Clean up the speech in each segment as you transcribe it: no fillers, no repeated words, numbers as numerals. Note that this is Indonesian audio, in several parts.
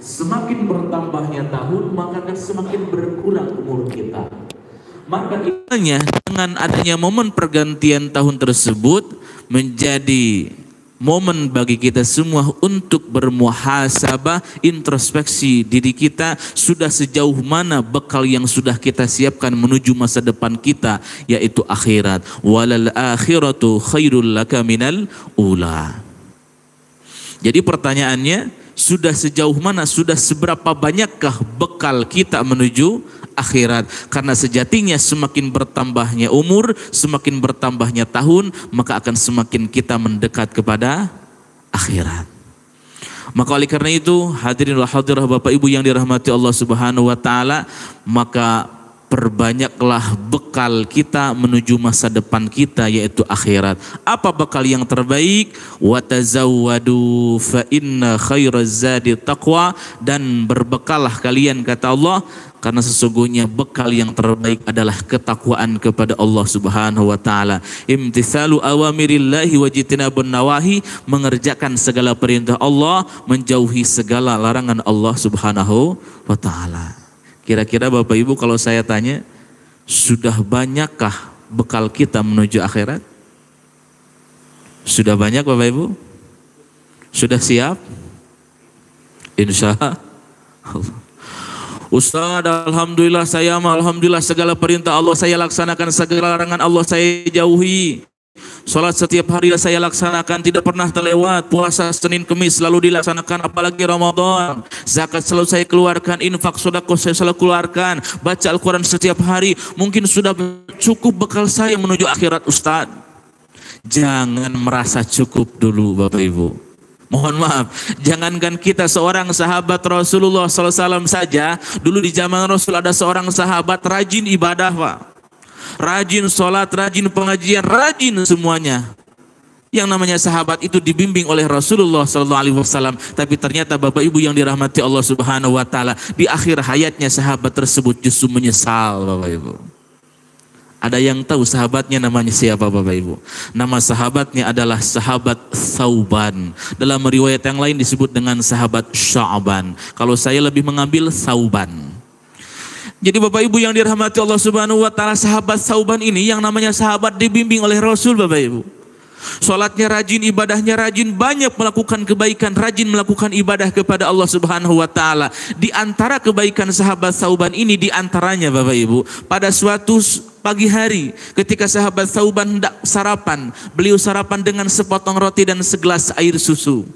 Semakin bertambahnya tahun, maka akan semakin berkurang umur kita. Maka dengan adanya momen pergantian tahun tersebut menjadi momen bagi kita semua untuk bermuhasabah, introspeksi diri kita, sudah sejauh mana bekal yang sudah kita siapkan menuju masa depan kita, yaitu akhirat. Walal akhiratu khairul laka minal ula. Jadi pertanyaannya, sudah sejauh mana, sudah seberapa banyakkah bekal kita menuju akhirat? Karena sejatinya semakin bertambahnya umur, semakin bertambahnya tahun, maka akan semakin kita mendekat kepada akhirat. Maka oleh karena itu, hadirin wa hadirah Bapak Ibu yang dirahmati Allah Subhanahu wa taala, maka perbanyaklah bekal kita menuju masa depan kita, yaitu akhirat. Apa bekal yang terbaik? Wa tazawwadu fa inna khairaz zadi taqwa, dan berbekallah kalian, kata Allah, karena sesungguhnya bekal yang terbaik adalah ketakwaan kepada Allah Subhanahu wa taala. Imtitsalu awamirillahi wa jitinabun nawahi, mengerjakan segala perintah Allah, menjauhi segala larangan Allah Subhanahu wa taala. Kira-kira Bapak Ibu kalau saya tanya, sudah banyakkah bekal kita menuju akhirat? Sudah banyak Bapak Ibu? Sudah siap? Insya Allah. Ustaz, alhamdulillah segala perintah Allah saya laksanakan, segala larangan Allah saya jauhi. Salat setiap hari saya laksanakan, tidak pernah terlewat. Puasa Senin Kemis selalu dilaksanakan, apalagi Ramadan. Zakat selalu saya keluarkan, infak sedekah saya selalu keluarkan, baca Al-Quran setiap hari. Mungkin sudah cukup bekal saya menuju akhirat Ustaz. Jangan merasa cukup dulu Bapak Ibu. Mohon maaf, jangankan kita, seorang sahabat Rasulullah SAW saja, dulu di zaman Rasul ada seorang sahabat rajin ibadah Pak. Rajin sholat, rajin pengajian, rajin semuanya. Yang namanya sahabat itu dibimbing oleh Rasulullah SAW. Tapi ternyata Bapak Ibu yang dirahmati Allah Subhanahu wa taala, di akhir hayatnya sahabat tersebut justru menyesal Bapak Ibu. Ada yang tahu sahabatnya namanya siapa Bapak Ibu? Nama sahabatnya adalah sahabat Thauban. Dalam riwayat yang lain disebut dengan sahabat Sya'ban. Kalau saya lebih mengambil Thauban. Jadi Bapak Ibu yang dirahmati Allah Subhanahu wa taala, sahabat Thauban ini yang namanya sahabat dibimbing oleh Rasul Bapak Ibu. Salatnya rajin, ibadahnya rajin, banyak melakukan kebaikan, rajin melakukan ibadah kepada Allah Subhanahu wa taala. Di antara kebaikan sahabat Thauban ini, di antaranya Bapak Ibu, pada suatu pagi hari ketika sahabat Thauban hendak sarapan, beliau sarapan dengan sepotong roti dan segelas air susu.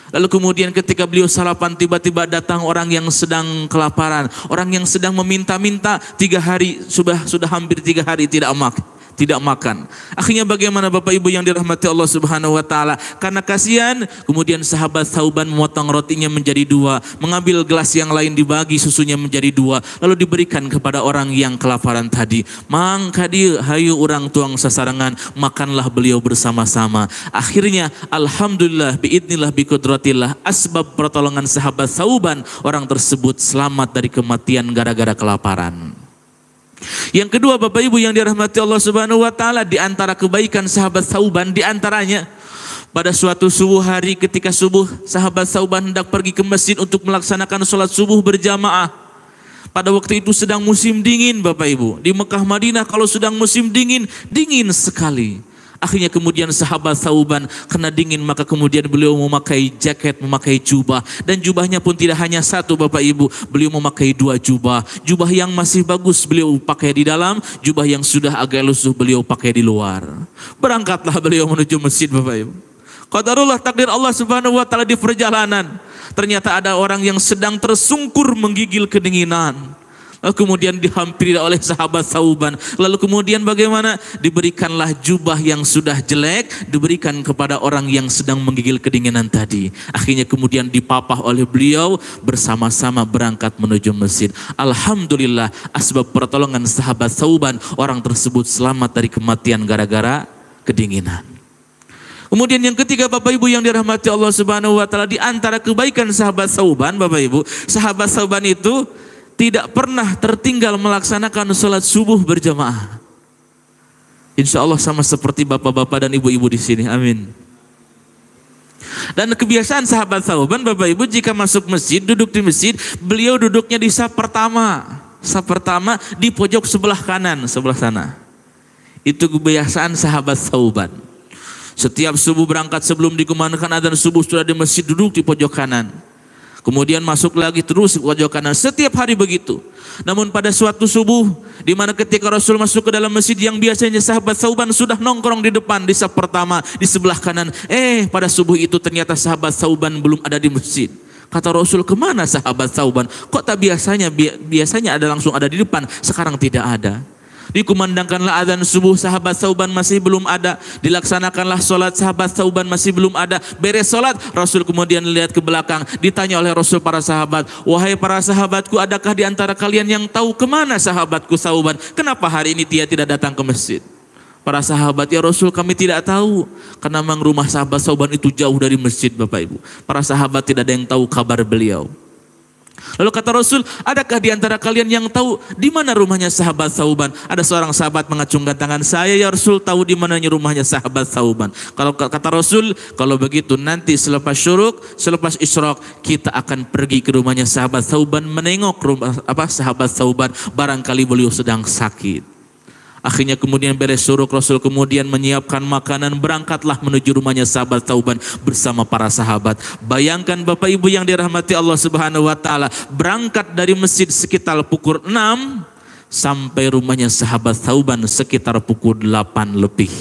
Lalu kemudian ketika beliau sarapan, tiba-tiba datang orang yang sedang kelaparan, orang yang sedang meminta-minta, 3 hari sudah hampir 3 hari tidak makan. Akhirnya bagaimana Bapak Ibu yang dirahmati Allah Subhanahu wa taala? Karena kasihan, kemudian sahabat Thauban memotong rotinya menjadi 2, mengambil gelas yang lain dibagi susunya menjadi 2, lalu diberikan kepada orang yang kelaparan tadi. Mangka dia hayu orang tuang sasarangan, makanlah beliau bersama-sama. Akhirnya alhamdulillah biidnillah biqudratillah, asbab pertolongan sahabat Thauban, orang tersebut selamat dari kematian gara-gara kelaparan. Yang kedua Bapak Ibu yang dirahmati Allah Subhanahu wa taala, di antara kebaikan sahabat Thauban, di antaranya pada suatu subuh hari ketika subuh, sahabat Thauban hendak pergi ke masjid untuk melaksanakan sholat subuh berjamaah. Pada waktu itu sedang musim dingin Bapak Ibu. Di Mekah Madinah kalau sedang musim dingin, dingin sekali. Akhirnya kemudian sahabat Thauban kena dingin, maka kemudian beliau memakai jaket, memakai jubah, dan jubahnya pun tidak hanya satu Bapak Ibu, beliau memakai 2 jubah. Jubah yang masih bagus beliau pakai di dalam, jubah yang sudah agak lusuh beliau pakai di luar. Berangkatlah beliau menuju masjid Bapak Ibu. Qadarullah, takdir Allah Subhanahu wa taala, di perjalanan ternyata ada orang yang sedang tersungkur menggigil kedinginan. Lalu kemudian dihampiri oleh sahabat Thauban. Lalu kemudian bagaimana? Diberikanlah jubah yang sudah jelek, diberikan kepada orang yang sedang menggigil kedinginan tadi. Akhirnya kemudian dipapah oleh beliau, bersama-sama berangkat menuju masjid. Alhamdulillah, asbab pertolongan sahabat Thauban, orang tersebut selamat dari kematian gara-gara kedinginan. Kemudian yang ketiga Bapak Ibu yang dirahmati Allah Subhanahu wa taala, di antara kebaikan sahabat Thauban Bapak Ibu, sahabat Thauban itu tidak pernah tertinggal melaksanakan sholat subuh berjamaah. Insya Allah sama seperti bapak-bapak dan ibu-ibu di sini. Amin. Dan kebiasaan sahabat Thauban, Bapak Ibu, jika masuk masjid, duduk di masjid, beliau duduknya di saf pertama. Saf pertama di pojok sebelah kanan, sebelah sana. Itu kebiasaan sahabat Thauban. Setiap subuh berangkat sebelum dikumandangkan adzan subuh sudah di masjid, duduk di pojok kanan. Kemudian masuk lagi terus ke pojok kanan. Setiap hari begitu. Namun pada suatu subuh, di mana ketika Rasul masuk ke dalam masjid yang biasanya sahabat Thauban sudah nongkrong di depan, di saf pertama, di sebelah kanan. Pada subuh itu ternyata sahabat Thauban belum ada di masjid. Kata Rasul, kemana sahabat Thauban? Kok tak biasanya ada langsung ada di depan, sekarang tidak ada. Dikumandangkanlah adzan subuh, sahabat Thauban masih belum ada. Dilaksanakanlah sholat, sahabat Thauban masih belum ada. Beres sholat, Rasul kemudian lihat ke belakang. Ditanya oleh Rasul para sahabat, wahai para sahabatku, adakah di antara kalian yang tahu kemana sahabatku Thauban? Kenapa hari ini dia tidak datang ke masjid? Para sahabat, ya Rasul, kami tidak tahu. Karena memang rumah sahabat Thauban itu jauh dari masjid, Bapak Ibu. Para sahabat tidak ada yang tahu kabar beliau. Lalu kata Rasul, adakah di antara kalian yang tahu di mana rumahnya sahabat Thauban? Ada seorang sahabat mengacungkan tangan, saya ya Rasul tahu di mananya rumahnya sahabat Thauban. Kalau kata Rasul, kalau begitu nanti selepas syuruk, selepas isyraq, kita akan pergi ke rumahnya sahabat Thauban, menengok rumah sahabat Thauban, barangkali beliau sedang sakit. Akhirnya kemudian beres syuruk, Rasul kemudian menyiapkan makanan, berangkatlah menuju rumahnya sahabat Thauban bersama para sahabat. Bayangkan Bapak Ibu yang dirahmati Allah Subhanahu wa taala, berangkat dari masjid sekitar pukul 6 sampai rumahnya sahabat Thauban sekitar pukul 8 lebih.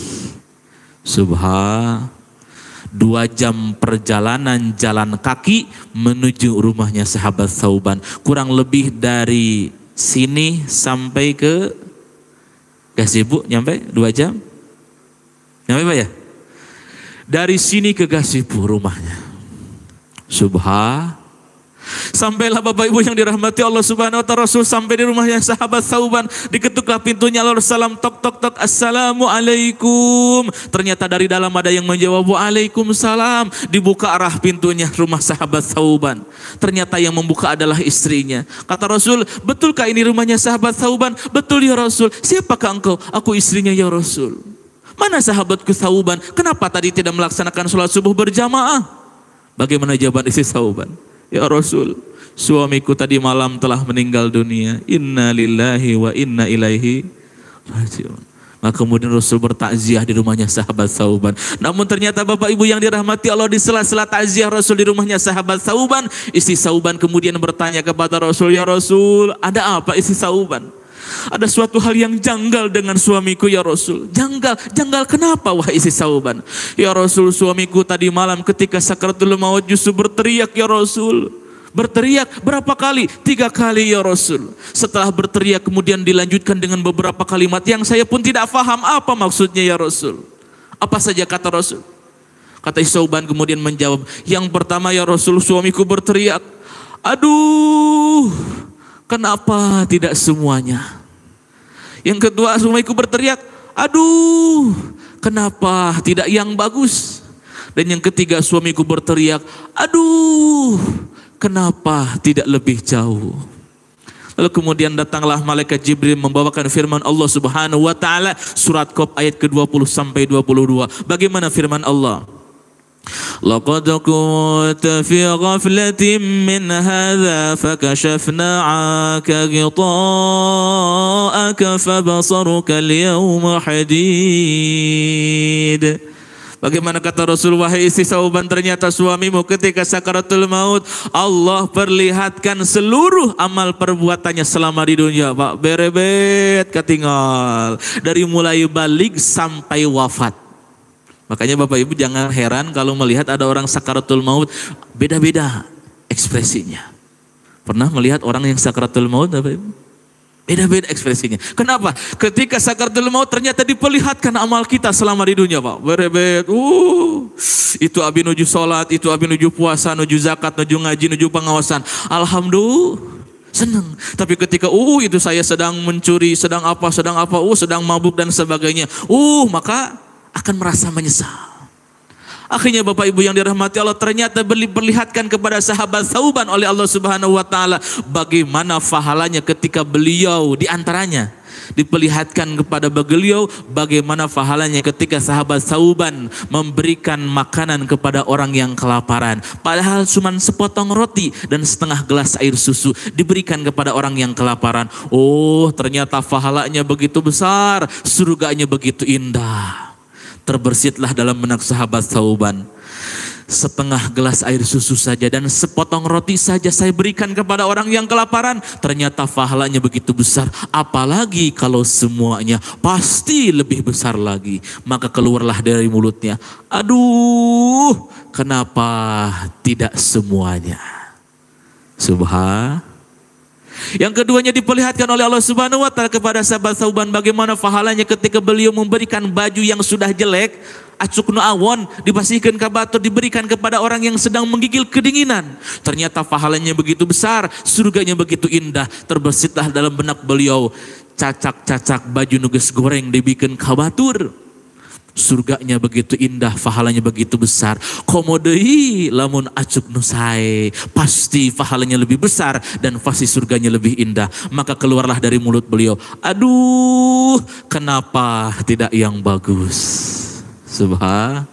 2 jam perjalanan jalan kaki menuju rumahnya sahabat Thauban. Kurang lebih dari sini sampai ke Gazebo, nyampe 2 jam? Nyampe Pak ya? Dari sini ke Gazebo rumahnya. Sampailah Bapak Ibu yang dirahmati Allah Subhanahu wa taala, Rasul sampai di rumahnya sahabat Thauban, diketuklah pintunya, lalu salam, tok tok tok, assalamualaikum. Ternyata dari dalam ada yang menjawab waalaikumsalam. Dibuka arah pintunya rumah sahabat Thauban. Ternyata yang membuka adalah istrinya. Kata Rasul, betulkah ini rumahnya sahabat Thauban? Betul ya Rasul. Siapakah engkau? Aku istrinya ya Rasul. Mana sahabatku Thauban? Kenapa tadi tidak melaksanakan sholat subuh berjamaah? Bagaimana jawaban istri Thauban? Ya Rasul, suamiku tadi malam telah meninggal dunia. Inna lillahi wa inna ilaihi raji'un. Maka kemudian Rasul bertakziah di rumahnya sahabat Thauban. Namun ternyata Bapak Ibu yang dirahmati Allah, di sela-sela takziah Rasul di rumahnya sahabat Thauban, istri Thauban kemudian bertanya kepada Rasul, ya Rasul, ada apa istri Thauban? Ada suatu hal yang janggal dengan suamiku ya Rasul. Janggal kenapa wahai istri Thauban? Ya Rasul, suamiku tadi malam ketika sakaratul maut justru berteriak ya Rasul. Berteriak berapa kali? 3 kali ya Rasul. Setelah berteriak kemudian dilanjutkan dengan beberapa kalimat yang saya pun tidak faham apa maksudnya ya Rasul. Apa saja kata Rasul? Kata istri Thauban kemudian menjawab, yang pertama ya Rasul, suamiku berteriak, aduh, kenapa tidak semuanya? Yang kedua, suamiku berteriak, aduh, kenapa tidak yang bagus? Dan yang ketiga, suamiku berteriak, aduh, kenapa tidak lebih jauh? Lalu kemudian datanglah malaikat Jibril membawakan firman Allah Subhanahu wa taala, surat Qaf ayat ke-20 sampai 22. Bagaimana firman Allah? لقد كنت في غفلة من هذا فكشفنا عنك غطاءك فبصرك اليوم حديد. Bagaimana kata Rasul, wahai istri Thauban, ternyata suamimu ketika sakaratul maut Allah perlihatkan seluruh amal perbuatannya selama di dunia, Pak. Berebet ketinggal dari mulai balik sampai wafat. Makanya Bapak Ibu jangan heran kalau melihat ada orang sakaratul maut beda-beda ekspresinya. Pernah melihat orang yang sakaratul maut Bapak Ibu? Beda-beda ekspresinya. Kenapa? Ketika sakaratul maut ternyata diperlihatkan amal kita selama di dunia, Pak. Berebet. Itu abi nuju sholat, itu abi nuju puasa, nuju zakat, nuju ngaji, nuju pengawasan. Alhamdulillah. Senang. Tapi ketika itu saya sedang mencuri, sedang apa, sedang mabuk dan sebagainya. Maka akan merasa menyesal. Akhirnya Bapak Ibu yang dirahmati Allah, ternyata diperlihatkan kepada sahabat Thauban oleh Allah Subhanahu wa taala bagaimana pahalanya ketika beliau di antaranya Diperlihatkan kepada beliau bagaimana pahalanya ketika sahabat Sauban memberikan makanan kepada orang yang kelaparan. Padahal cuma sepotong roti dan setengah gelas air susu diberikan kepada orang yang kelaparan. Oh, ternyata pahalanya begitu besar, surganya begitu indah. Terbersitlah dalam benak sahabat Sauban. Setengah gelas air susu saja dan sepotong roti saja saya berikan kepada orang yang kelaparan. Ternyata pahalanya begitu besar. Apalagi kalau semuanya, pasti lebih besar lagi. Maka keluarlah dari mulutnya, aduh, kenapa tidak semuanya? Subhan. Yang keduanya diperlihatkan oleh Allah Subhanahu wa taala kepada sahabat Sauban bagaimana pahalanya ketika beliau memberikan baju yang sudah jelek, acuknu awon, dipasihkan kabatur, diberikan kepada orang yang sedang menggigil kedinginan. Ternyata pahalanya begitu besar, surganya begitu indah. Terbersitlah dalam benak beliau, cacak-cacak baju nugas goreng dibikin kabatur. Surganya begitu indah, pahalanya begitu besar. Komodehi lamun acuk nusai, pasti pahalanya lebih besar dan pasti surganya lebih indah. Maka keluarlah dari mulut beliau, aduh, kenapa tidak yang bagus? Subhan.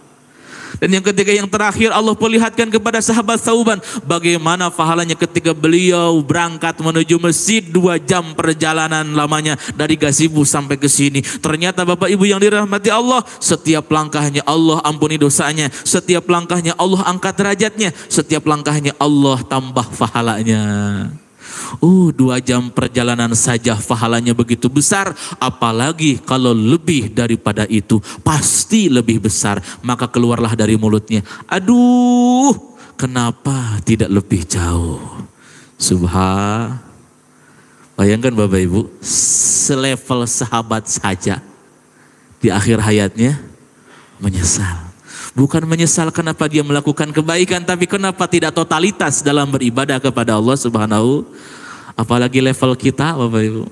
Dan yang ketiga, yang terakhir, Allah perlihatkan kepada sahabat Sauban bagaimana pahalanya ketika beliau berangkat menuju masjid 2 jam perjalanan lamanya dari Gasibu sampai ke sini. Ternyata Bapak Ibu yang dirahmati Allah, setiap langkahnya Allah ampuni dosanya, setiap langkahnya Allah angkat derajatnya, setiap langkahnya Allah tambah pahalanya. 2 jam perjalanan saja pahalanya begitu besar, apalagi kalau lebih daripada itu, pasti lebih besar. Maka keluarlah dari mulutnya, aduh, kenapa tidak lebih jauh? Subhan. Bayangkan Bapak Ibu, selevel sahabat saja di akhir hayatnya menyesal. Bukan menyesal kenapa dia melakukan kebaikan, tapi kenapa tidak totalitas dalam beribadah kepada Allah Subhanahu. Apalagi level kita Bapak Ibu.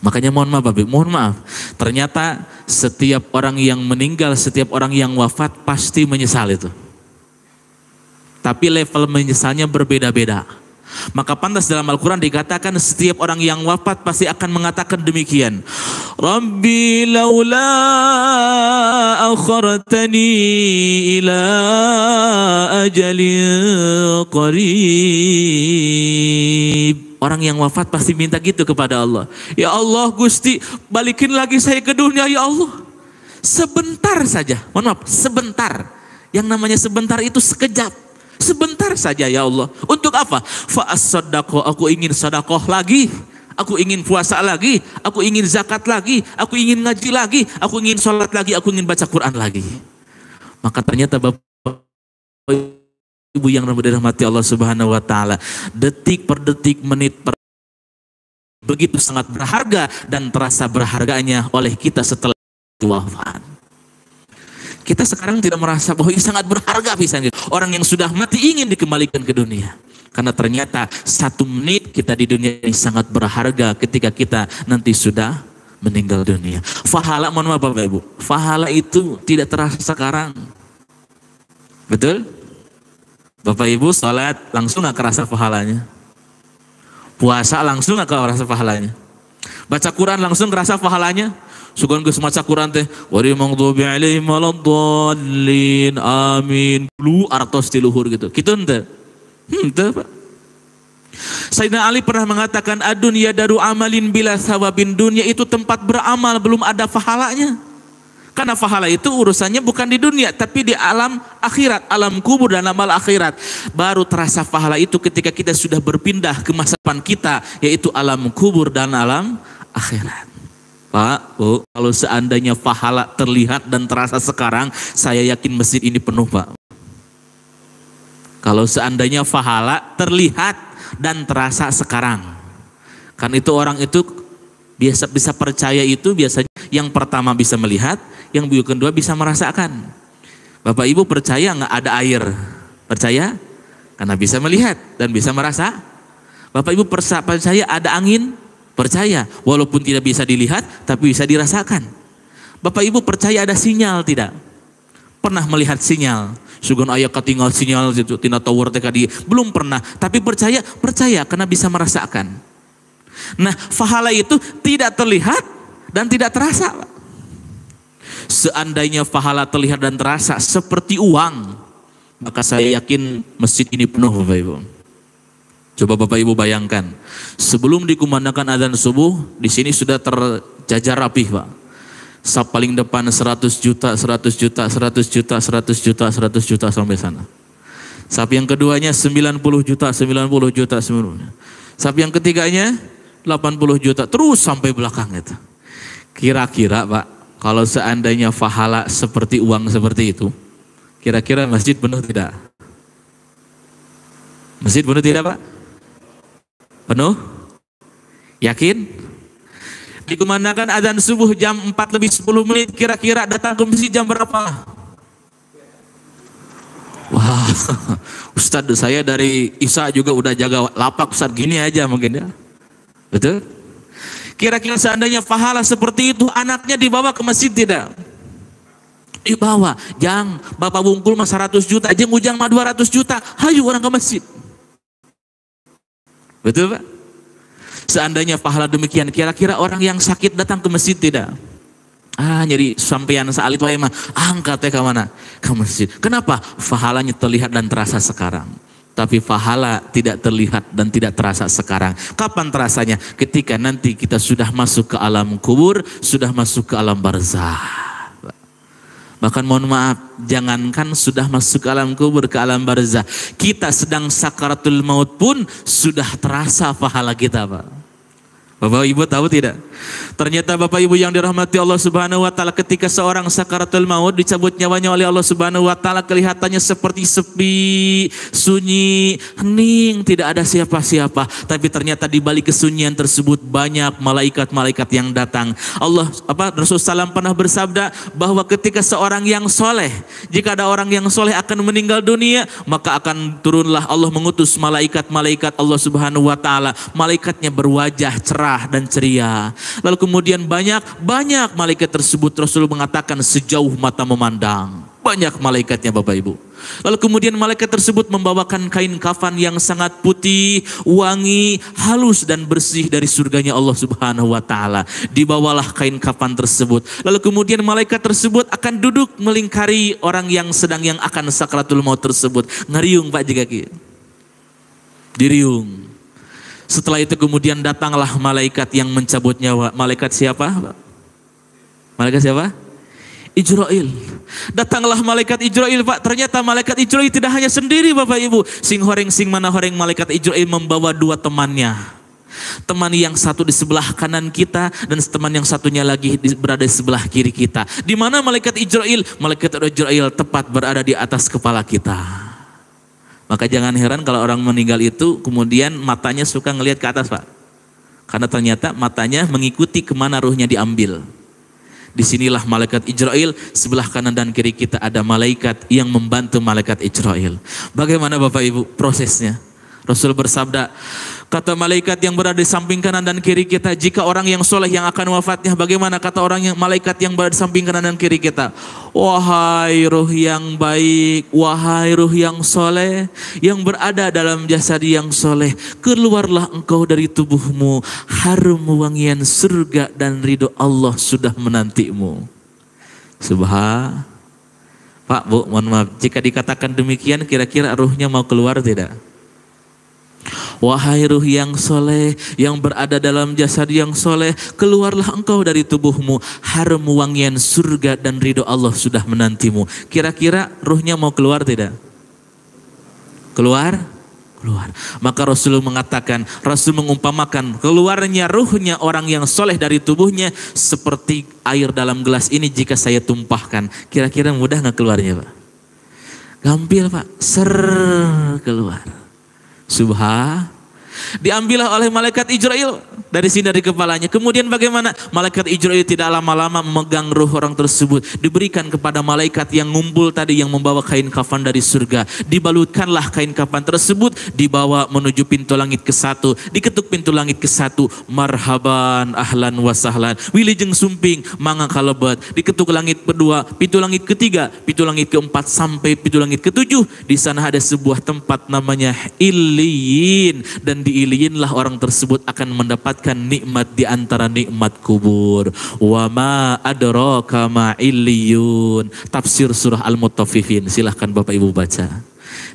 Makanya mohon maaf Bapak Ibu, mohon maaf. Ternyata setiap orang yang meninggal, setiap orang yang wafat pasti menyesal itu. Tapi level menyesalnya berbeda-beda. Maka pantas dalam Al-Quran dikatakan setiap orang yang wafat pasti akan mengatakan demikian. Rabbi laula akhartani ila ajalin qarib. Orang yang wafat pasti minta gitu kepada Allah. Ya Allah Gusti, balikin lagi saya ke dunia ya Allah. Sebentar saja, mohon maaf, sebentar. Yang namanya sebentar itu sekejap. Sebentar saja ya Allah. Untuk apa? Fa'as-sadaqah, aku ingin sedekah lagi. Aku ingin puasa lagi. Aku ingin zakat lagi. Aku ingin ngaji lagi. Aku ingin sholat lagi. Aku ingin baca Quran lagi. Maka ternyata Bapak Ibu yang dirahmati Allah Subhanahu wa taala, detik per detik, menit per begitu sangat berharga dan terasa berharganya oleh kita setelah wafat. Kita sekarang tidak merasa bahwa ini sangat berharga pisan. Orang yang sudah mati ingin dikembalikan ke dunia. Karena ternyata 1 menit kita di dunia ini sangat berharga ketika kita nanti sudah meninggal dunia. Pahala, mohon maaf Bapak Ibu, pahala itu tidak terasa sekarang. Betul? Bapak Ibu sholat langsung gak kerasa pahalanya. Puasa langsung gak kerasa pahalanya. Baca Quran langsung kerasa pahalanya. Sugan geus maca Quran teh, wari maghdubi alaihim waladdallin, amin. Lu artos di luhur gitu. Kitu henteu? Henteu, Pak. Sayyidina Ali pernah mengatakan, ad-dunya daru amalin bila sawabin. Dunia itu tempat beramal, belum ada pahalanya. Karena pahala itu urusannya bukan di dunia, tapi di alam akhirat, alam kubur dan amal akhirat. Baru terasa pahala itu ketika kita sudah berpindah ke masa depan kita, yaitu alam kubur dan alam akhirat. Pak, Bu, kalau seandainya pahala terlihat dan terasa sekarang, saya yakin masjid ini penuh, Pak. Kalau seandainya pahala terlihat dan terasa sekarang, kan itu orang itu biasa bisa percaya itu biasanya yang pertama bisa melihat, yang kedua bisa merasakan. Bapak Ibu percaya nggak ada air? Percaya? Karena bisa melihat dan bisa merasa. Bapak Ibu percaya ada angin? Percaya, walaupun tidak bisa dilihat, tapi bisa dirasakan. Bapak Ibu percaya ada sinyal tidak? Pernah melihat sinyal? Sugan ayah ketinggal sinyal itu tina tower TKD belum pernah, tapi percaya karena bisa merasakan. Nah, pahala itu tidak terlihat dan tidak terasa, Pak. Seandainya pahala terlihat dan terasa seperti uang, maka saya yakin masjid ini penuh, Bapak Ibu. Coba Bapak Ibu bayangkan, sebelum dikumandangkan azan subuh, di sini sudah terjajar rapih, Pak. Sap paling depan 100 juta, 100 juta, 100 juta, 100 juta, 100 juta sampai sana. Sap yang keduanya 90 juta, 90 juta semuanya. Sap yang ketiganya 80 juta, terus sampai belakang itu. Kira-kira, Pak, kalau seandainya pahala seperti uang seperti itu, kira-kira masjid penuh tidak? Masjid penuh tidak, Pak? Penuh? Yakin? Dikumandangkan azan subuh jam 4 lebih 10 menit, kira-kira datang ke masjid jam berapa? Wah, Ustadz, saya dari Isya juga udah jaga lapak, Ustadz, gini aja mungkin ya. Betul? Kira-kira seandainya pahala seperti itu, anaknya dibawa ke masjid tidak? Dibawa. Jang, Bapak Bungkul mah 100 juta, Jeng Ujang mah 200 juta, hayu orang ke masjid. Betul, Pak? Seandainya pahala demikian, kira-kira orang yang sakit datang ke masjid tidak? Nyeri sampean saalit wae mah angkat ke mana? Ke masjid. Kenapa? Pahalanya terlihat dan terasa sekarang. Tapi pahala tidak terlihat dan tidak terasa sekarang. Kapan terasanya? Ketika nanti kita sudah masuk ke alam kubur, sudah masuk ke alam barzah. Bahkan mohon maaf, jangankan sudah masuk ke alam kubur, ke alam barzah, kita sedang sakaratul maut pun sudah terasa pahala kita, Pak. Bapak Ibu tahu tidak? Ternyata Bapak Ibu yang dirahmati Allah Subhanahu wa taala, ketika seorang sakaratul maut dicabut nyawanya oleh Allah Subhanahu wa taala, kelihatannya seperti sepi, sunyi, hening, tidak ada siapa-siapa. Tapi ternyata di balik kesunyian tersebut banyak malaikat-malaikat yang datang. Rasulullah SAW pernah bersabda bahwa ketika seorang yang soleh, jika ada orang yang soleh akan meninggal dunia, maka akan turunlah Allah mengutus malaikat-malaikat Allah Subhanahu wa taala. Malaikatnya berwajah cerah dan ceria. Lalu kemudian banyak malaikat tersebut, Rasul mengatakan sejauh mata memandang. Banyak malaikatnya, Bapak Ibu. Lalu kemudian malaikat tersebut membawakan kain kafan yang sangat putih, wangi, halus dan bersih dari surganya Allah Subhanahu wa taala. Dibawalah kain kafan tersebut. Lalu kemudian malaikat tersebut akan duduk melingkari orang yang akan sakaratul maut tersebut. Ngeriung, Pak, jika diriung. Setelah itu kemudian datanglah malaikat yang mencabut nyawa. Malaikat siapa? Malaikat siapa? Ijrail. Datanglah malaikat Ijrail, Pak. Ternyata malaikat Ijrail tidak hanya sendiri, Bapak Ibu. Sing mana horeng malaikat Ijrail membawa dua temannya. Teman yang satu di sebelah kanan kita dan teman yang satunya lagi berada di sebelah kiri kita. Di mana malaikat Ijrail? Malaikat Ijrail tepat berada di atas kepala kita. Maka jangan heran kalau orang meninggal itu kemudian matanya suka ngelihat ke atas, Pak. Karena ternyata matanya mengikuti kemana ruhnya diambil. Disinilah malaikat Ijrail, sebelah kanan dan kiri kita ada malaikat yang membantu malaikat Ijrail. Bagaimana Bapak Ibu prosesnya? Rasul bersabda, kata malaikat yang berada di samping kanan dan kiri kita, jika orang yang soleh yang akan wafatnya, bagaimana kata malaikat yang berada di samping kanan dan kiri kita? Wahai ruh yang baik, wahai ruh yang soleh, yang berada dalam jasad yang soleh, keluarlah engkau dari tubuhmu, harum wangian surga dan ridho Allah sudah menantimu. Pak, Bu, mohon maaf, jika dikatakan demikian, kira-kira ruhnya mau keluar tidak? Wahai ruh yang soleh, yang berada dalam jasad yang soleh, keluarlah engkau dari tubuhmu, harum wangian surga dan ridho Allah sudah menantimu. Kira-kira ruhnya mau keluar tidak? Keluar? Keluar. Maka Rasul mengatakan, Rasul mengumpamakan keluarnya ruhnya orang yang soleh dari tubuhnya seperti air dalam gelas ini jika saya tumpahkan. Kira-kira mudah gak keluarnya, Pak? Gampil, Pak. Keluar. Diambillah oleh malaikat Ijrail dari sini, dari kepalanya. Kemudian bagaimana? Malaikat Ijrail tidak lama-lama memegang ruh orang tersebut, diberikan kepada malaikat yang ngumpul tadi yang membawa kain kafan dari surga. Dibalutkanlah kain kafan tersebut, dibawa menuju pintu langit ke-1. Diketuk pintu langit ke-1, marhaban ahlan wa sahlan, wilujeng sumping mangga kalebet. Diketuk langit kedua, pintu langit ketiga, pintu langit ke-4 sampai pintu langit ke-7. Di sana ada sebuah tempat namanya Iliyin, dan di Iliyin lah orang tersebut akan mendapatkan mendapatkan nikmat di antara nikmat kubur. Wa ma adraka ma illiyun. Tafsir surah Al-Mutaffifin. Silahkan Bapak Ibu baca.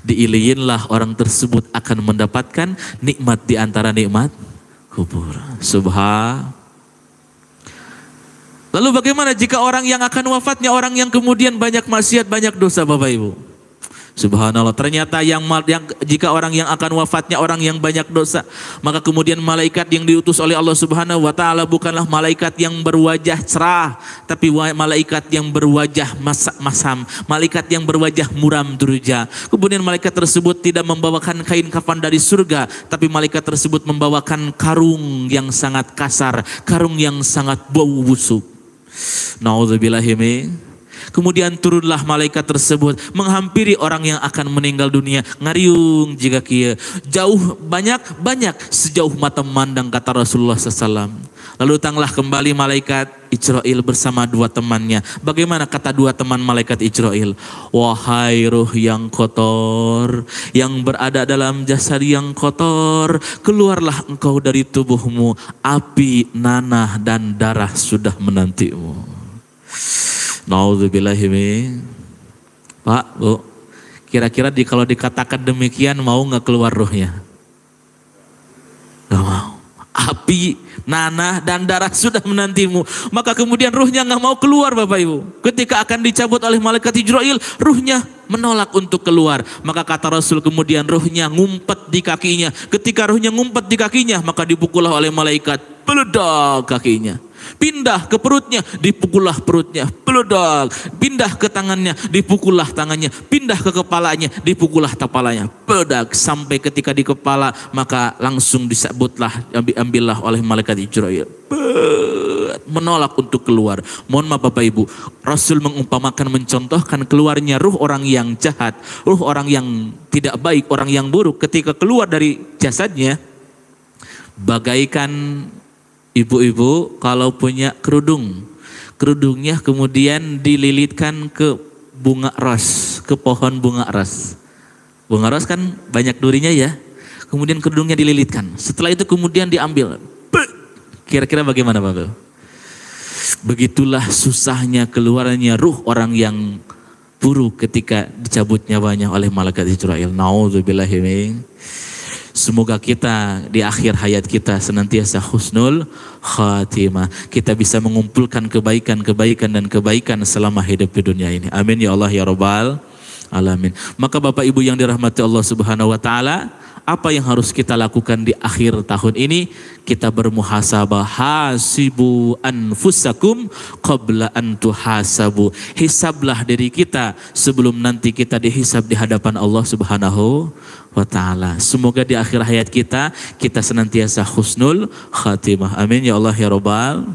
Di Iliyinlah orang tersebut akan mendapatkan nikmat di antara nikmat kubur. Lalu bagaimana jika orang yang akan wafatnya orang yang kemudian banyak maksiat, banyak dosa Bapak Ibu? Subhanallah, ternyata jika orang yang akan wafatnya orang yang banyak dosa, maka kemudian malaikat yang diutus oleh Allah Subhanahu wa taala bukanlah malaikat yang berwajah cerah, tapi malaikat yang berwajah masam, malaikat yang berwajah muram durja. Kemudian malaikat tersebut tidak membawakan kain kafan dari surga, tapi malaikat tersebut membawakan karung yang sangat kasar, karung yang sangat bau busuk. Nauzubillahi min. Kemudian turunlah malaikat tersebut menghampiri orang yang akan meninggal dunia. Ngariung jika kia jauh banyak sejauh mata memandang, kata Rasulullah SAW. Lalu datanglah kembali malaikat Israil bersama dua temannya. Bagaimana kata dua teman malaikat Israil? Wahai ruh yang kotor, yang berada dalam jasad yang kotor, keluarlah engkau dari tubuhmu, api, nanah dan darah sudah menantimu. Nauzubillahi. Pak, Bu, kira-kira kalau dikatakan demikian mau nggak keluar ruhnya? Gak mau. Api, nanah dan darah sudah menantimu. Maka kemudian ruhnya nggak mau keluar Bapak Ibu. Ketika akan dicabut oleh malaikat Jibril, ruhnya menolak untuk keluar. Maka kata Rasul kemudian ruhnya ngumpet di kakinya. Ketika ruhnya ngumpet di kakinya, maka dipukullah oleh malaikat, peledak kakinya. Pindah ke perutnya, dipukullah perutnya, peledak. Pindah ke tangannya, dipukullah tangannya. Pindah ke kepalanya, dipukullah kepalanya, peledak. Sampai ketika di kepala, maka langsung disebutlah, ambillah oleh malaikat Jibril. Menolak untuk keluar. Mohon maaf Bapak Ibu, Rasul mengumpamakan, mencontohkan keluarnya ruh orang yang jahat, ruh orang yang tidak baik, orang yang buruk. Ketika keluar dari jasadnya, bagaikan ibu-ibu kalau punya kerudungnya kemudian dililitkan ke bunga ros, ke pohon bunga ros. Bunga ros kan banyak durinya ya. Kemudian kerudungnya dililitkan. Setelah itu kemudian diambil. Kira-kira bagaimana Bapak? Begitulah susahnya keluarnya ruh orang yang buruk ketika dicabut nyawanya oleh malaikat Jibril. Nauzubillahi min. Semoga kita di akhir hayat kita senantiasa husnul khatimah. Kita bisa mengumpulkan kebaikan dan kebaikan selama hidup di dunia ini. Amin ya Allah ya Rabbal alamin. Maka Bapak Ibu yang dirahmati Allah Subhanahu wa taala, apa yang harus kita lakukan di akhir tahun ini? Kita bermuhasabah. Hasibu anfusakum qabla an tuhasabu. Hisablah diri kita sebelum nanti kita dihisab di hadapan Allah Subhanahu wa ta'ala. Semoga di akhir hayat kita senantiasa husnul khatimah. Amin ya Allah ya Rabbal.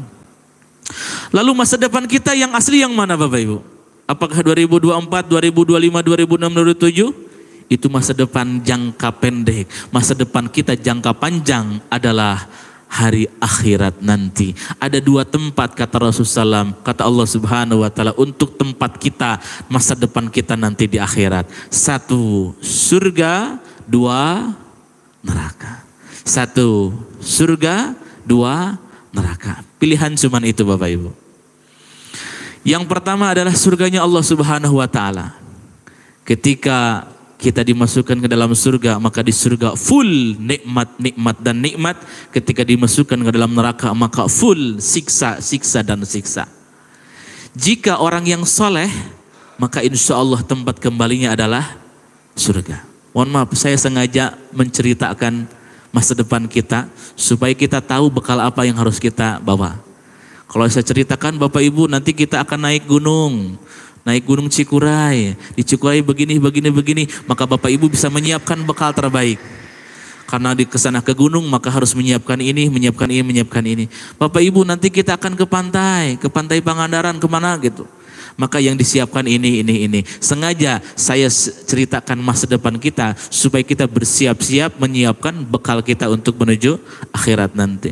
Lalu masa depan kita yang asli yang mana Bapak Ibu? Apakah 2024, 2025, 2026, 2027? Itu masa depan jangka pendek. Masa depan kita jangka panjang adalah hari akhirat nanti. Ada dua tempat kata Rasulullah SAW, kata Allah Subhanahu wa ta'ala untuk tempat kita, masa depan kita nanti di akhirat. Satu surga, dua neraka. Satu surga, dua neraka. Pilihan cuman itu Bapak Ibu. Yang pertama adalah surganya Allah Subhanahu wa ta'ala. Ketika kita dimasukkan ke dalam surga, maka di surga full nikmat dan nikmat. Ketika dimasukkan ke dalam neraka, maka full siksa dan siksa. Jika orang yang soleh, maka insya Allah tempat kembalinya adalah surga. Mohon maaf, saya sengaja menceritakan masa depan kita supaya kita tahu bekal apa yang harus kita bawa. Kalau saya ceritakan Bapak Ibu, nanti kita akan naik gunung Cikuray, di Cikuray begini, maka Bapak Ibu bisa menyiapkan bekal terbaik. Karena di kesana ke gunung, maka harus menyiapkan ini. Bapak Ibu nanti kita akan ke pantai Pangandaran, kemana gitu. Maka yang disiapkan ini. Sengaja saya ceritakan masa depan kita, supaya kita bersiap-siap menyiapkan bekal kita untuk menuju akhirat nanti.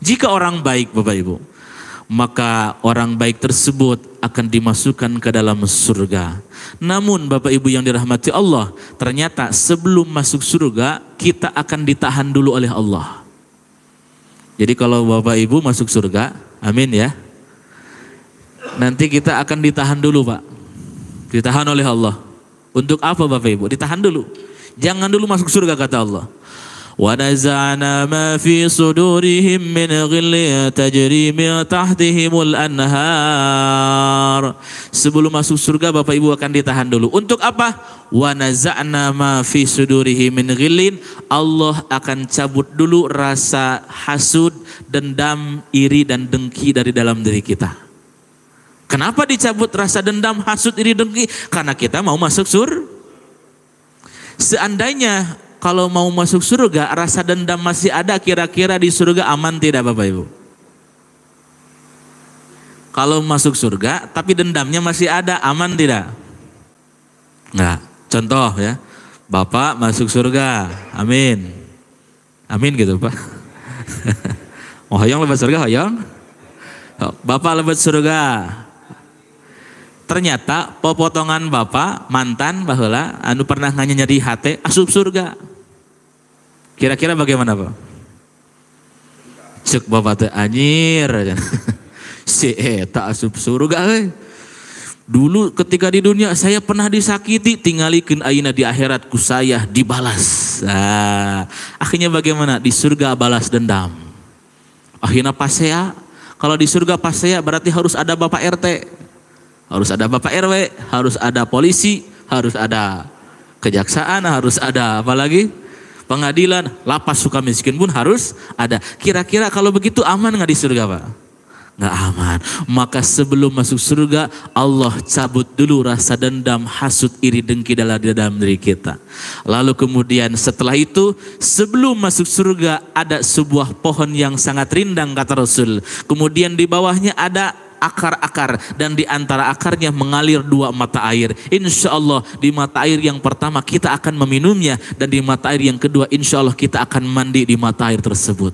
Jika orang baik Bapak Ibu, maka orang baik tersebut akan dimasukkan ke dalam surga. Namun Bapak Ibu yang dirahmati Allah, ternyata sebelum masuk surga kita akan ditahan dulu oleh Allah. Jadi kalau Bapak Ibu masuk surga, amin ya. Nanti kita akan ditahan dulu Pak. Ditahan oleh Allah. Untuk apa Bapak Ibu? Ditahan dulu. Jangan dulu masuk surga kata Allah. وَنَزَعْنَا مَا فِي صُدُورِهِمْ مِنْ غِلٍّ تَجْرِي مِنْ تَحْتِهِمُ الْأَنْهَارِ. Sebelum masuk surga Bapak Ibu akan ditahan dulu. Untuk apa? وَنَزَعْنَا مَا فِي صُدُورِهِمْ مِنْ غِلٍّ. Allah akan cabut dulu rasa hasud, dendam, iri dan dengki dari dalam diri kita. Kenapa dicabut rasa dendam, hasud, iri, dengki? Karena kita mau masuk surga. Seandainya kalau mau masuk surga, rasa dendam masih ada, kira-kira di surga aman tidak Bapak Ibu? Kalau masuk surga, tapi dendamnya masih ada, aman tidak? Enggak. Contoh ya, Bapak masuk surga, amin. Amin gitu Pak. Oh hoyong lebat surga, hoyong. Bapak lebat surga. Ternyata potongan Bapak mantan baheula anu pernah nyari hate asup surga. Kira-kira bagaimana Pak? Cek Bapak teh anjir. Si eta asup surga euy. Dulu ketika di dunia saya pernah disakiti, tingalikeun ayeuna di akhirat ku saya dibalas. Nah, akhirnya bagaimana? Di surga balas dendam. Akhirnya pasea. Kalau di surga pasea berarti harus ada Bapak RT. Harus ada Bapak RW, harus ada polisi, harus ada kejaksaan, harus ada apa lagi? Pengadilan, lapas suka miskin pun harus ada. Kira-kira kalau begitu aman nggak di surga Pak? Nggak aman. Maka sebelum masuk surga, Allah cabut dulu rasa dendam, hasud, iri, dengki dalam diri kita. Lalu kemudian setelah itu, sebelum masuk surga ada sebuah pohon yang sangat rindang kata Rasul. Kemudian di bawahnya ada akar-akar dan di antara akarnya mengalir dua mata air. Insya Allah di mata air yang pertama kita akan meminumnya dan di mata air yang kedua insya Allah kita akan mandi di mata air tersebut.